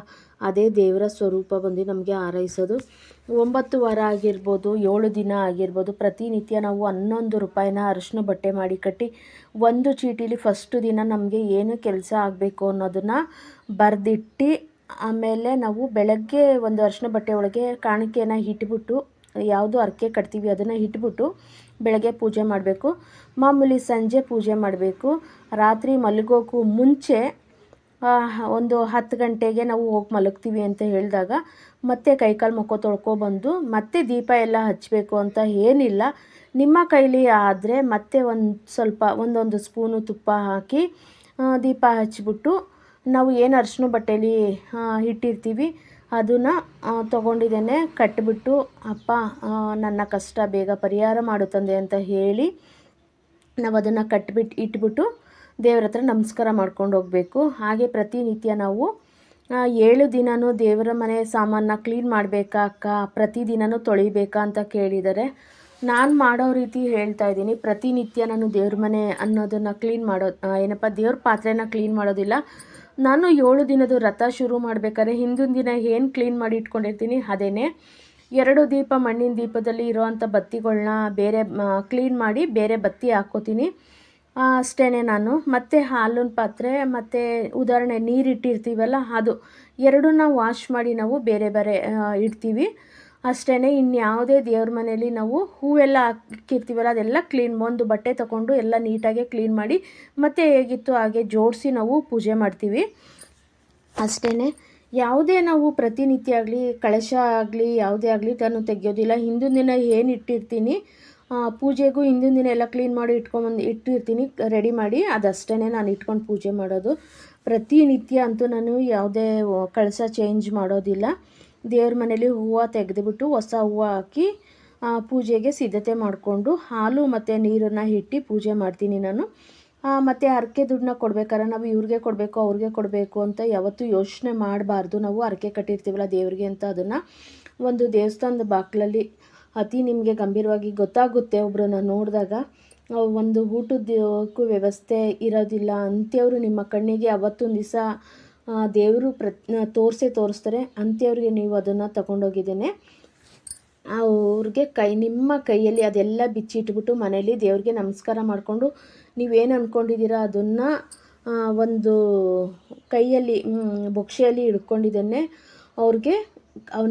ಅದೇ ದೇವರ ಸ್ವರೂಪ ಬಂದು ನಮಗೆ ಹಾರೈಸೋದು. 9 ವಾರ ಆಗಿರ್ಬೋದು, 7 ದಿನ ಆಗಿರ್ಬೋದು, ಪ್ರತಿನಿತ್ಯ ನಾವು 11 ರೂಪಾಯಿನ ಅರಿಶಿನ ಬಟ್ಟೆ ಮಾಡಿ ಕಟ್ಟಿ ಒಂದು ಚೀಟಿಲಿ ಫಸ್ಟ್ ದಿನ ನಮಗೆ ಏನು ಕೆಲಸ ಆಗಬೇಕು ಅನ್ನೋದನ್ನು ಬರೆದಿಟ್ಟು, ಆಮೇಲೆ ನಾವು ಬೆಳಗ್ಗೆ ಒಂದು ಅರಿಶಿನ ಬಟ್ಟೆ ಒಳಗೆ ಕಾಣಿಕೆನ ಇಟ್ಬಿಟ್ಟು, ಯಾವುದು ಹರಕೆ ಕಟ್ತೀವಿ ಅದನ್ನು ಇಟ್ಬಿಟ್ಟು ಬೆಳಗ್ಗೆ ಪೂಜೆ ಮಾಡಬೇಕು. ಮಾಮೂಲಿ ಸಂಜೆ ಪೂಜೆ ಮಾಡಬೇಕು. ರಾತ್ರಿ ಮಲಗೋಕ್ಕೂ ಮುಂಚೆ ಒಂದು 10 ಗಂಟೆಗೆ ನಾವು ಹೋಗಿ ಮಲಗ್ತೀವಿ ಅಂತ ಹೇಳಿದಾಗ ಮತ್ತೆ ಕೈಕಾಲು ಮುಖ ತೊಳ್ಕೊಬಂದು ಮತ್ತೆ ದೀಪ ಎಲ್ಲ ಹಚ್ಚಬೇಕು ಅಂತ ಏನಿಲ್ಲ. ನಿಮ್ಮ ಕೈಲಿ ಆದರೆ ಮತ್ತೆ ಒಂದೊಂದು ಸ್ಪೂನು ತುಪ್ಪ ಹಾಕಿ ದೀಪ ಹಚ್ಬಿಟ್ಟು, ನಾವು ಏನು ಅರಿಶಿನ ಬಟ್ಟೆಲಿ ಇಟ್ಟಿರ್ತೀವಿ ಅದನ್ನು ತೊಗೊಂಡಿದ್ದೇನೆ ಕಟ್ಟಿಬಿಟ್ಟು, ಅಪ್ಪ ನನ್ನ ಕಷ್ಟ ಬೇಗ ಪರಿಹಾರ ಮಾಡು ತಂದೆ ಅಂತ ಹೇಳಿ ನಾವು ಅದನ್ನು ಇಟ್ಬಿಟ್ಟು ದೇವ್ರ ಹತ್ರ ನಮಸ್ಕಾರ ಮಾಡ್ಕೊಂಡು ಹೋಗಬೇಕು. ಹಾಗೆ ಪ್ರತಿನಿತ್ಯ ನಾವು 7 ದಿನವೂ ದೇವರ ಮನೆ ಸಾಮಾನನ್ನ ಕ್ಲೀನ್ ಮಾಡಬೇಕಾ ಅಕ್ಕ, ಪ್ರತಿದಿನವೂ ತೊಳಿಬೇಕಾ ಅಂತ ಕೇಳಿದ್ದಾರೆ. ನಾನು ಮಾಡೋ ರೀತಿ ಹೇಳ್ತಾ ಇದ್ದೀನಿ. ಪ್ರತಿನಿತ್ಯ ನಾನು ದೇವ್ರ ಮನೆ ಅನ್ನೋದನ್ನು ಕ್ಲೀನ್ ದೇವ್ರ ಪಾತ್ರೆನ ಕ್ಲೀನ್ ಮಾಡೋದಿಲ್ಲ. ನಾನು 7 ದಿನದ ವ್ರತ ಶುರು ಮಾಡಬೇಕಾದ್ರೆ ಹಿಂದಿನ ದಿನ ಏನು ಕ್ಲೀನ್ ಮಾಡಿ ಇಟ್ಕೊಂಡಿರ್ತೀನಿ ಅದೇನೆ 2 ದೀಪ ಮಣ್ಣಿನ ದೀಪದಲ್ಲಿ ಇರೋವಂಥ ಬತ್ತಿಗಳನ್ನ ಬೇರೆ ಕ್ಲೀನ್ ಮಾಡಿ ಬೇರೆ ಬತ್ತಿ ಹಾಕ್ಕೋತೀನಿ ಅಷ್ಟೇ. ನಾನು ಮತ್ತು ಹಾಲಿನ ಪಾತ್ರೆ ಮತ್ತು ಉದಾಹರಣೆ ನೀರಿಟ್ಟಿರ್ತೀವಲ್ಲ ಅದು ಎರಡನ್ನ ವಾಶ್ ಮಾಡಿ ನಾವು ಬೇರೆ ಬೇರೆ ಇಡ್ತೀವಿ ಅಷ್ಟೇ. ಇನ್ಯಾವುದೇ ದೇವ್ರ ಮನೆಯಲ್ಲಿ ನಾವು ಹೂವೆಲ್ಲ ಹಾಕಿರ್ತೀವಲ್ಲ ಅದೆಲ್ಲ ಕ್ಲೀನ್, ಒಂದು ಬಟ್ಟೆ ತಗೊಂಡು ಎಲ್ಲ ನೀಟಾಗಿ ಕ್ಲೀನ್ ಮಾಡಿ ಮತ್ತು ಹೇಗಿತ್ತು ಹಾಗೆ ಜೋಡಿಸಿ ನಾವು ಪೂಜೆ ಮಾಡ್ತೀವಿ ಅಷ್ಟೇ. ಯಾವುದೇ ನಾವು ಪ್ರತಿನಿತ್ಯ ಆಗಲಿ ಕಳಶ ಆಗಲಿ ಯಾವುದೇ ಆಗಲಿ ನಾನು ತೆಗೆಯೋದಿಲ್ಲ. ಹಿಂದಿನ ದಿನ ಏನು ಇಟ್ಟಿರ್ತೀನಿ ಪೂಜೆಗೂ ಹಿಂದಿನ ದಿನ ಎಲ್ಲ ಕ್ಲೀನ್ ಮಾಡಿ ಇಟ್ಟಿರ್ತೀನಿ ರೆಡಿ ಮಾಡಿ, ಅದಷ್ಟೇ ನಾನು ಇಟ್ಕೊಂಡು ಪೂಜೆ ಮಾಡೋದು. ಪ್ರತಿನಿತ್ಯ ಅಂತೂ ನಾನು ಯಾವುದೇ ಕಳಶ ಚೇಂಜ್ ಮಾಡೋದಿಲ್ಲ. ದೇವ್ರ ಮನೇಲಿ ಹೂವು ತೆಗೆದುಬಿಟ್ಟು ಹೊಸ ಹೂವು ಹಾಕಿ ಪೂಜೆಗೆ ಸಿದ್ಧತೆ ಮಾಡಿಕೊಂಡು ಹಾಲು ಮತ್ತು ನೀರನ್ನು ಇಟ್ಟು ಪೂಜೆ ಮಾಡ್ತೀನಿ ನಾನು. ಮತ್ತು ಹರಕೆ ದುಡ್ಡನ್ನ ಕೊಡ್ಬೇಕಾದ್ರೆ ನಾವು ಇವ್ರಿಗೆ ಕೊಡಬೇಕು ಅವ್ರಿಗೆ ಕೊಡಬೇಕು ಅಂತ ಯಾವತ್ತೂ ಯೋಚನೆ ಮಾಡಬಾರ್ದು. ನಾವು ಹರಕೆ ಕಟ್ಟಿರ್ತೀವಲ್ಲ ದೇವ್ರಿಗೆ ಅಂತ ಅದನ್ನು ಒಂದು ದೇವಸ್ಥಾನದ ಬಾಗಿಲಲ್ಲಿ ನಿಮಗೆ ಗಂಭೀರವಾಗಿ ಗೊತ್ತಾಗುತ್ತೆ. ಒಬ್ಬರನ್ನ ನೋಡಿದಾಗ ಒಂದು ಊಟದಕ್ಕೂ ವ್ಯವಸ್ಥೆ ಇರೋದಿಲ್ಲ ಅಂಥವ್ರು ನಿಮ್ಮ ಕಣ್ಣಿಗೆ ಅವತ್ತೊಂದು ದಿವಸ ದೇವರು ತೋರಿಸ್ತಾರೆ. ಅಂಥವ್ರಿಗೆ ನೀವು ಅದನ್ನು ತಗೊಂಡೋಗಿದ್ದೇನೆ ಅವ್ರಿಗೆ ನಿಮ್ಮ ಕೈಯಲ್ಲಿ ಅದೆಲ್ಲ ಬಿಚ್ಚಿಟ್ಬಿಟ್ಟು ಮನೇಲಿ ದೇವ್ರಿಗೆ ನಮಸ್ಕಾರ ಮಾಡಿಕೊಂಡು ನೀವೇನು ಅಂದ್ಕೊಂಡಿದ್ದೀರಾ ಅದನ್ನು ಒಂದು ಕೈಯಲ್ಲಿ ಬೊಕ್ಷೆಯಲ್ಲಿ ಹಿಡ್ಕೊಂಡಿದ್ದೇನೆ. ಅವ್ರಿಗೆ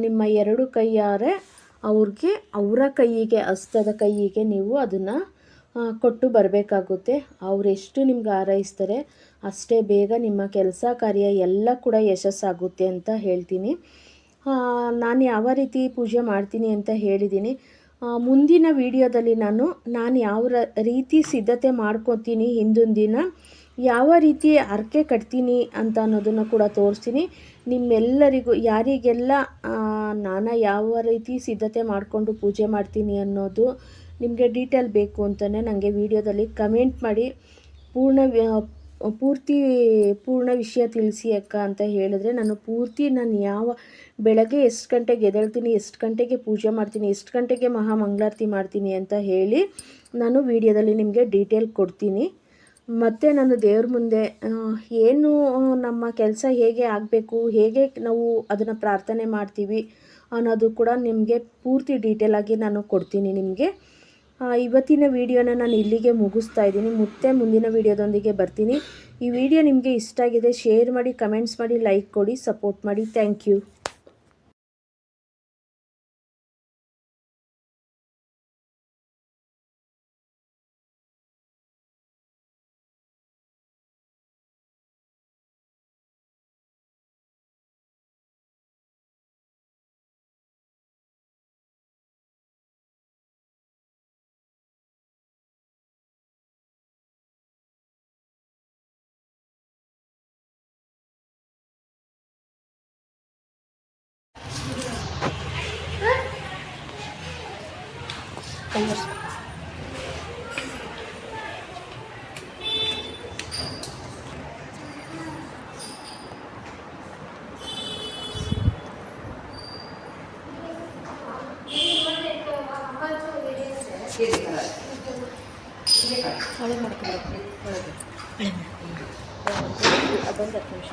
ನಿಮ್ಮ 2 ಕೈಯಾರೆ ಅವ್ರಿಗೆ ಅವರ ಕೈಯಿಗೆ ಹಸ್ತದ ಕೈಯಿಗೆ ನೀವು ಅದನ್ನು ಕೊಟ್ಟು ಬರಬೇಕಾಗುತ್ತೆ. ಅವರೆಷ್ಟು ನಿಮ್ಗೆ ಹಾರೈಸ್ತಾರೆ ಅಷ್ಟೇ ಬೇಗ ನಿಮ್ಮ ಕೆಲಸ ಕಾರ್ಯ ಎಲ್ಲ ಕೂಡ ಯಶಸ್ಸಾಗುತ್ತೆ ಅಂತ ಹೇಳ್ತೀನಿ. ನಾನು ಯಾವ ರೀತಿ ಪೂಜೆ ಮಾಡ್ತೀನಿ ಅಂತ ಹೇಳಿದ್ದೀನಿ. ಮುಂದಿನ ವಿಡಿಯೋದಲ್ಲಿ ನಾನು ಯಾವ ರೀತಿ ಸಿದ್ಧತೆ ಮಾಡ್ಕೊತೀನಿ, ಹಿಂದಿನ ದಿನ ಯಾವ ರೀತಿ ಹರಕೆ ಕಟ್ತೀನಿ ಅಂತ ಅನ್ನೋದನ್ನು ಕೂಡ ತೋರಿಸ್ತೀನಿ. ನಿಮ್ಮೆಲ್ಲರಿಗೂ ಯಾರಿಗೆಲ್ಲ ನಾನು ಯಾವ ರೀತಿ ಸಿದ್ಧತೆ ಮಾಡಿಕೊಂಡು ಪೂಜೆ ಮಾಡ್ತೀನಿ ಅನ್ನೋದು ನಿಮಗೆ ಡೀಟೇಲ್ ಬೇಕು ಅಂತಲೇ ನನಗೆ ವಿಡಿಯೋದಲ್ಲಿ ಕಮೆಂಟ್ ಮಾಡಿ ಪೂರ್ಣ ವಿಷಯ ತಿಳಿಸಿ ಅಕ್ಕ ಅಂತ ಹೇಳಿದ್ರೆ ನಾನು ಬೆಳಗ್ಗೆ ಎಷ್ಟು ಗಂಟೆಗೆ ಎದ್ದೇಳ್ತೀನಿ, ಎಷ್ಟು ಗಂಟೆಗೆ ಪೂಜೆ ಮಾಡ್ತೀನಿ, ಎಷ್ಟು ಗಂಟೆಗೆ ಮಹಾಮಂಗಳಾರತಿ ಮಾಡ್ತೀನಿ ಅಂತ ಹೇಳಿ ನಾನು ವಿಡಿಯೋದಲ್ಲಿ ನಿಮಗೆ ಡೀಟೇಲ್ ಕೊಡ್ತೀನಿ. ಮತ್ತು ನಾನು ದೇವ್ರ ಮುಂದೆ ಏನು ನಮ್ಮ ಕೆಲಸ ಹೇಗೆ ಆಗಬೇಕು, ಹೇಗೆ ನಾವು ಅದನ್ನು ಪ್ರಾರ್ಥನೆ ಮಾಡ್ತೀವಿ ಅನ್ನೋದು ಕೂಡ ನಿಮಗೆ ಪೂರ್ತಿ ಡೀಟೇಲಾಗಿ ನಾನು ಕೊಡ್ತೀನಿ ನಿಮಗೆ. ಇವತ್ತಿನ ವಿಡಿಯೋನ ನಾನು ಇಲ್ಲಿಗೆ ಮುಗಿಸ್ತಾ ಇದ್ದೀನಿ. ಮತ್ತೆ ಮುಂದಿನ ವಿಡಿಯೋದೊಂದಿಗೆ ಬರ್ತೀನಿ. ಈ ವಿಡಿಯೋ ನಿಮಗೆ ಇಷ್ಟ ಆಗಿದೆ ಶೇರ್ ಮಾಡಿ, ಕಮೆಂಟ್ಸ್ ಮಾಡಿ, ಲೈಕ್ ಕೊಡಿ, ಸಪೋರ್ಟ್ ಮಾಡಿ. Thank you. ಹಳೆ ಮಾಡ್ಕೊಂಡು ಅದೊಂದು 10 ನಿಮಿಷ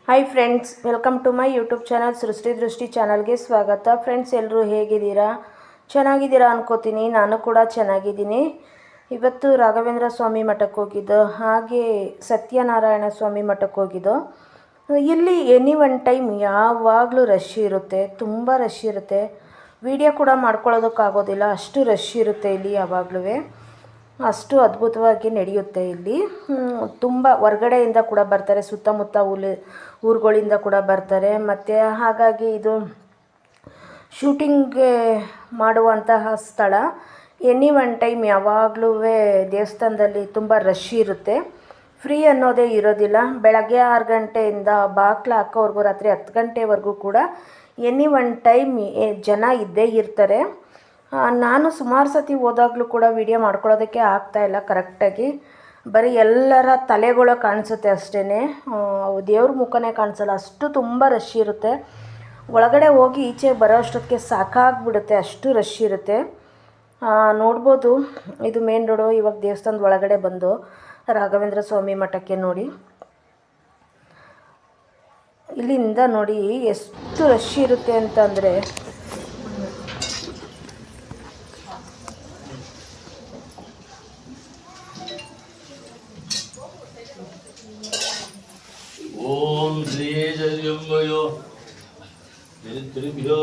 hi friends, welcome to my YouTube channel Srishti Drishti ಚಾನಲ್ಗೆ ಸ್ವಾಗತ. ಫ್ರೆಂಡ್ಸ್, ಎಲ್ಲರೂ ಹೇಗಿದ್ದೀರಾ? ಚೆನ್ನಾಗಿದ್ದೀರಾ ಅನ್ಕೋತೀನಿ. ನಾನು ಕೂಡ ಚೆನ್ನಾಗಿದ್ದೀನಿ. ಇವತ್ತು ರಾಘವೇಂದ್ರ ಸ್ವಾಮಿ ಮಠಕ್ಕೆ ಹೋಗಿದ್ದು, ಹಾಗೆ ಸತ್ಯನಾರಾಯಣ ಸ್ವಾಮಿ ಮಠಕ್ಕೆ ಹೋಗಿದ್ದು. ಇಲ್ಲಿ ಎನಿ ಒನ್ ಟೈಮ್ ಯಾವಾಗಲೂ ರಶ್ ಇರುತ್ತೆ, ತುಂಬ ರಶ್ ಇರುತ್ತೆ. ವಿಡಿಯೋ ಕೂಡ ಮಾಡ್ಕೊಳ್ಳೋದಕ್ಕಾಗೋದಿಲ್ಲ, ಅಷ್ಟು ರಶ್ ಇರುತ್ತೆ ಇಲ್ಲಿ ಯಾವಾಗಲೂ. ಅಷ್ಟು ಅದ್ಭುತವಾಗಿ ನಡೆಯುತ್ತೆ ಇಲ್ಲಿ. ತುಂಬ ಹೊರ್ಗಡೆಯಿಂದ ಕೂಡ ಬರ್ತಾರೆ, ಸುತ್ತಮುತ್ತ ಊರುಗಳಿಂದ ಕೂಡ ಬರ್ತಾರೆ. ಮತ್ತು ಹಾಗಾಗಿ ಇದು ಶೂಟಿಂಗ್ಗೆ ಮಾಡುವಂತಹ ಸ್ಥಳ. ಎನಿ ಒನ್ ಟೈಮ್ ಯಾವಾಗಲೂ ದೇವಸ್ಥಾನದಲ್ಲಿ ತುಂಬ ರಶ್ ಇರುತ್ತೆ, ಫ್ರೀ ಅನ್ನೋದೇ ಇರೋದಿಲ್ಲ. ಬೆಳಗ್ಗೆ 6 ಗಂಟೆಯಿಂದ ಬಾಗಿಲು ಹಾಕೋವರೆಗೂ ರಾತ್ರಿ 10 ಗಂಟೆವರೆಗೂ ಕೂಡ ಎನಿ ಒನ್ ಟೈಮ್ ಜನ ಇದ್ದೇ ಇರ್ತಾರೆ. ನಾನು ಸುಮಾರು ಸತಿ ಹೋದಾಗಲೂ ಕೂಡ ವಿಡಿಯೋ ಮಾಡ್ಕೊಳ್ಳೋದಕ್ಕೆ ಆಗ್ತಾಯಿಲ್ಲ ಕರೆಕ್ಟಾಗಿ. ಬರೀ ಎಲ್ಲರ ತಲೆಗಳು ಕಾಣಿಸುತ್ತೆ ಅಷ್ಟೇ, ದೇವ್ರ ಮುಖನೇ ಕಾಣಿಸಲ್ಲ, ಅಷ್ಟು ತುಂಬ ರಶ್ ಇರುತ್ತೆ. ಒಳಗಡೆ ಹೋಗಿ ಈಚೆ ಬರೋ ಅಷ್ಟೊತ್ತಿಗೆ ಸಾಕಾಗ್ಬಿಡುತ್ತೆ, ಅಷ್ಟು ರಶ್ ಇರುತ್ತೆ. ನೋಡ್ಬೋದು, ಇದು ಮೇನ್ ರೋಡು. ಇವಾಗ ದೇವಸ್ಥಾನದ ಒಳಗಡೆ ಬಂದು ರಾಘವೇಂದ್ರ ಸ್ವಾಮಿ ಮಠಕ್ಕೆ ನೋಡಿ, ಇಲ್ಲಿಂದ ನೋಡಿ ಎಷ್ಟು ರಶ್ ಇರುತ್ತೆ ಅಂತಂದರೆ ಓಂ ಶ್ರೀ ಜಯಂಬಯೋ ಚರಿತ್ರಿಭ್ಯೋ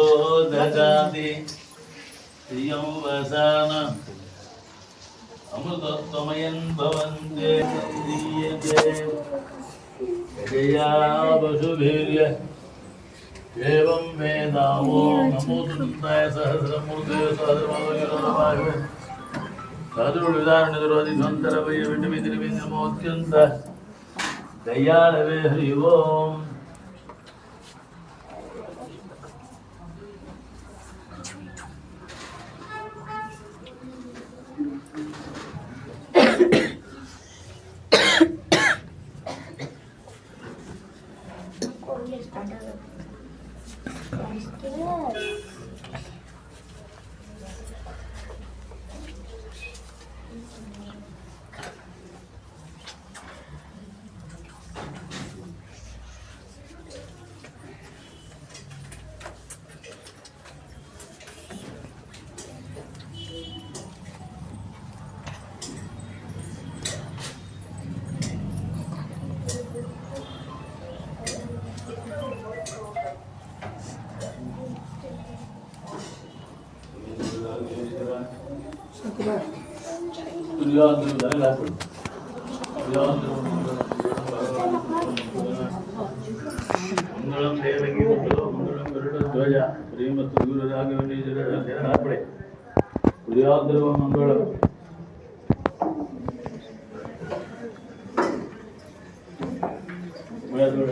ದದಾತಿ ಶ್ರಿಯಂ ವಸಾನ ಅಮೃತತ್ವಮಯನ್ ಭವಂತೆ ದೀಯತೆ ಜಯಾ ವಸುಭೀರ್ಯ ಏವಂ ವೇದಾವೋ ನಮೋ ಸುಂತಾಯ ಸಹಸ್ರಮೂರ್ತೆ ಸಹಸ್ರಮೋಜನವಾಯ ಸಾಧುರ್ವಿಧಾರಣೆದುರೋಧಿಸಂತರ ವೈ ವಿಟಮಿತಿರಿವಿ ನಮೋತ್ಯಂತ ದಯಾಳವೇ ಹರಿ ಓಂ. Tujuan ಮಂಗಳಂ ದೇವಕಿ ಮಂಗಳಂ ಗರುಡ ಧ್ವಜ ಶ್ರೀಮತ್ ಗುರು ರಾಘವೇಂದ್ರ ಅರ್ಪಣೆ ಪ್ರಿಯಾದ್ರವ ಮಂಗಳಂ ಒಳ್ಳೆಯದು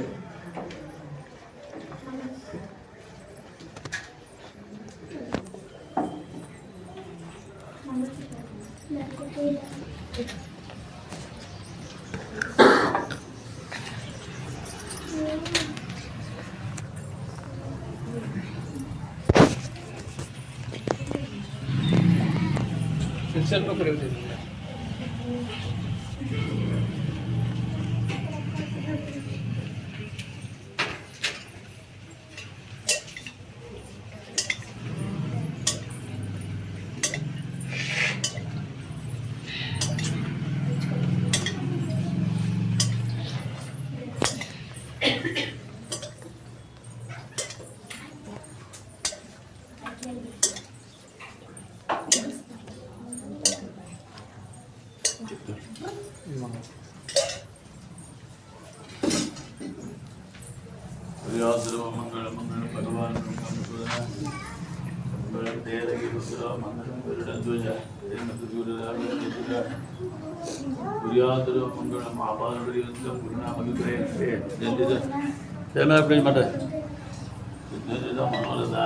ಸ್ವಲ್ಪ ಕುಡಿಯುವುದಿಲ್ಲ. ಪ್ರಿಯಾದ್ರವ ಮಂಗಳ ಮಂಗಳ ಭಗವಾನ್ ಮಂಗಳ ದೇವಕಿ ಮಂಗಳಂ ಗರುಡ ಧ್ವಜ ಶ್ರೀಮತ್ ಗುರು ರಾಘವೇಂದ್ರ ಪ್ರಿಯಾದ್ರವ ಮಂಗಳ ಮಹಾಭಾರತ ಪೂರ್ಣಾಮಗ್ರೇ ಜಲ್ದಿದ ಸೇಮೆ ಅಪ್ಲೈ ಮಾಡ ಜಲ್ದಿದ ಮನೋರದ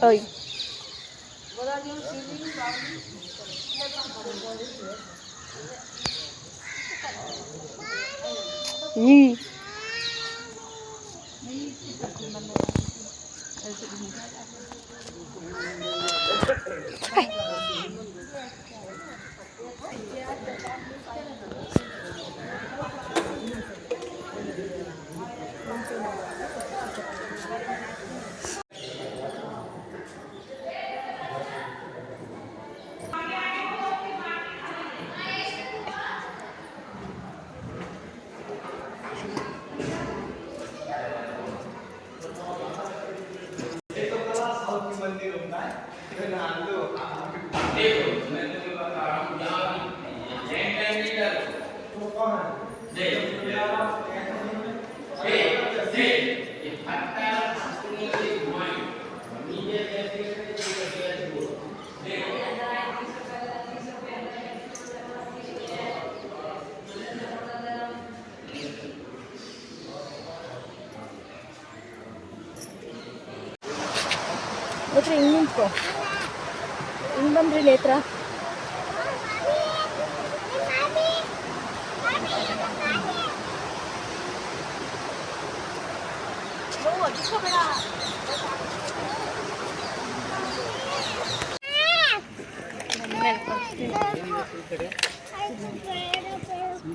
ಓಯ್ ನೇತ್ರ ಹಿಂಗೆ ನಿಂತ್ಕೋ, ಹಿಂಗೆ ಬಂದ್ರಿ ನೇತ್ರ.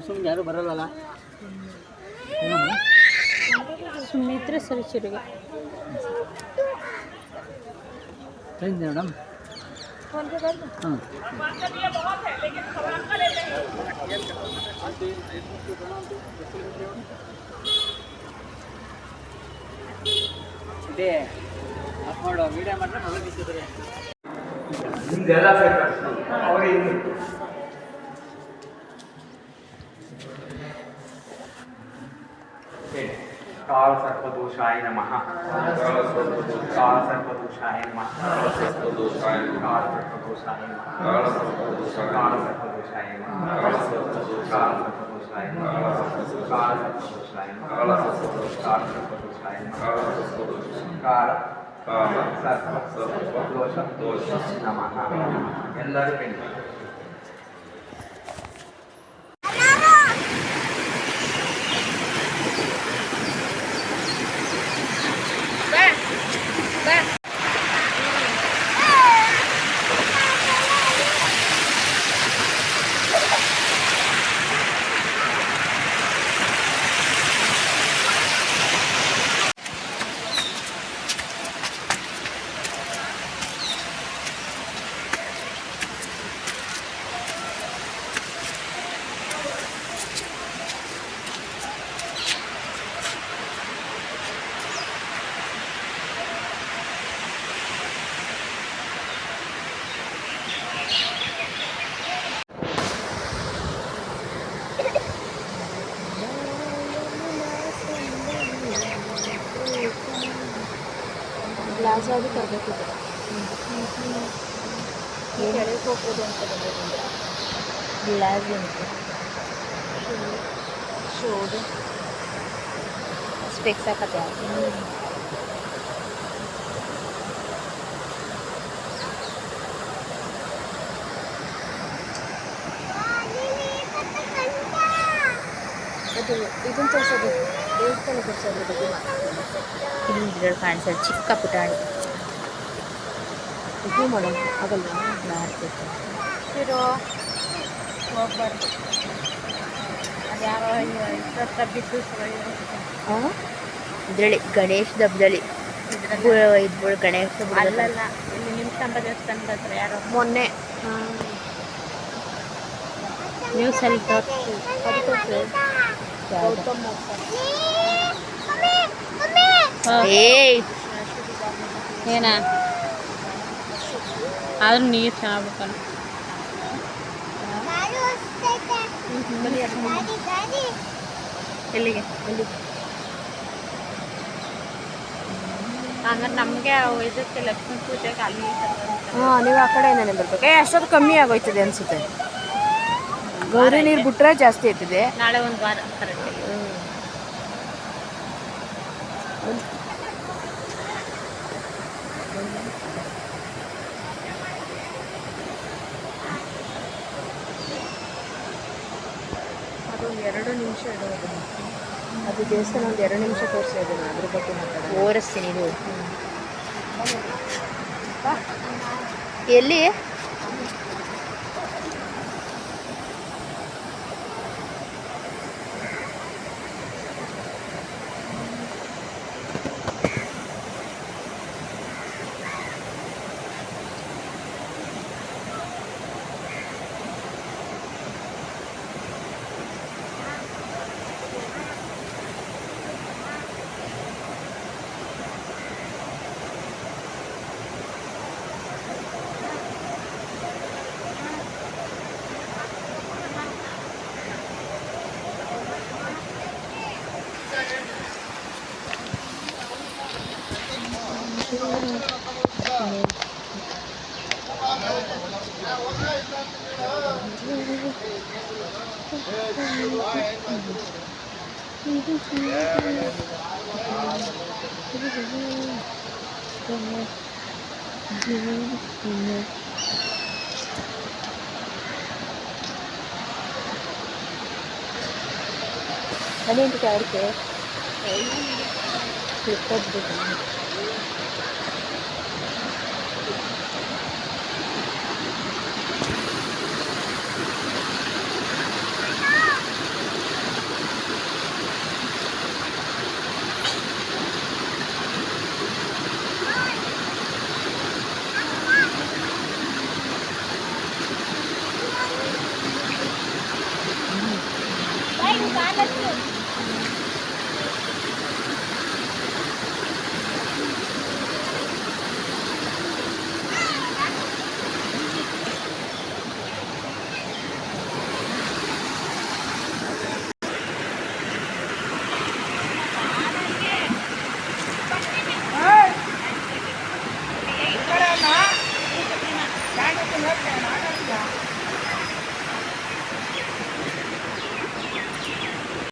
ಸುಮ್ಮನೆ ಯಾರು ಬರಲ್ಲ. ಸುಮಿತ್ರ ಸರಿಚಿರುಗೆ. ಮೇಡಮ್ ಹಾಂ ಇದೆ ಅಪ್ಲೋಡ್ ವಿಡಿಯೋ ಮಾಡಿದ್ರೆ ಮೊದಲು ನಿಂತಿದ್ದಾರೆ. ನಿಮ್ದೆಲ್ಲ ಸೆಟ್ ಅವ್ರಿಗೆ काल सर्पदोषाय नमः। काल सर्पदोषाय नमः। काल सर्पदोषाय नमः। काल सर्पदोषाय नमः। काल सर्पदोषाय नमः। काल सर्पदोषाय नमः। काल सर्पदोषाय नमः। काल सर्पदोषाय नमः। काल सर्पदोष नमः। ಎಲ್ಲರೂ ಬೆನ್ನಿ ಗ್ಲಾಸ್ ಆಗಿ ತರಬೇಕಿದೆ. ಕೆಳಗೆ ಹೋಗ್ಬೋದು ಅಂತ ಬಂದಿದೆ. ಗ್ಲಾಸ್ ಉಂಟು, ಶೋಡು ಸ್ಪೆಕ್ಸ್ ಹಾಕತ್ತೆ. ಅದು ಇದನ್ನು ತೋರಿಸೋದು ದೇವಸ್ಥಾನ ತೋರಿಸೋದ್ರ ಬಗ್ಗೆ ಇಲ್ಲಿ ಗಿಡಗಳು ಕಾಣಿಸೋದು ಚಿಕ್ಕ ಪುಟಾಣಿ. ಇದು ಮಾಡೋಣ ಆಗಲ್ವಾ? ಮಾಡ್ಬೇಕು. ಇರೋ ಹೋಗ್ಬಾರ್ದು. ಅದು ಯಾರೋ ಇಷ್ಟತ್ರ ಬಿದ್ದು ಇದರಲ್ಲಿ ಗಣೇಶ ಹಬ್ಬದಲ್ಲಿ ಇದ್ಗಳು ಗಣೇಶ ಅಲ್ಲಲ್ಲ, ಇಲ್ಲಿ ನಿಮಿಷಾಂಬ ದೇವಸ್ಥಾನದ ಹತ್ರ ಯಾರೋ ಮೊನ್ನೆ ನ್ಯೂಸಲ್ಲಿ ತೋರಿಸಿ ಅದು ತೋರಿಸಿ ಗೌತಮ್ ಏಯ್ ಏನಾ ಆದ್ರೂ ನೀರು ಚೆನ್ನಾಗ್ಬೇಕಲ್ಲ. ಎಲ್ಲಿಗೆ ಹಂಗಾರೆ ನಮಗೆ ಇದಕ್ಕೆ ಲಕ್ಷ್ಮೀ ಪೂಜೆಗೆ ಅಲ್ಲಿ ಹಾಂ, ನೀವು ಆ ಕಡೆಯಿಂದನೇ ಬರ್ಬೇಕು. ಅಷ್ಟೊತ್ತು ಕಮ್ಮಿ ಆಗೋಯ್ತದೆ ಅನಿಸುತ್ತೆ. ಗೌರಿ ನೀರು ಬಿಟ್ರೆ ಜಾಸ್ತಿ ಆಯ್ತದೆ. ನಾಳೆ ಒಂದು ವಾರ ಕರೆಕ್ಟ್. ಅದು 2 ನಿಮಿಷ ಇಡೋದು. ಅದು ದೇವಸ್ಥಾನ ಒಂದು 2 ನಿಮಿಷ ತೋರಿಸಿ ಅದನ್ನು ಅದ್ರ ಬಗ್ಗೆ ಮಾತಾಡೋದು. ಓರಿಸ್ತೀನಿ ಇದು ಎಲ್ಲಿ ಅದೇಂಟು ಅವ್ರಿಗೆ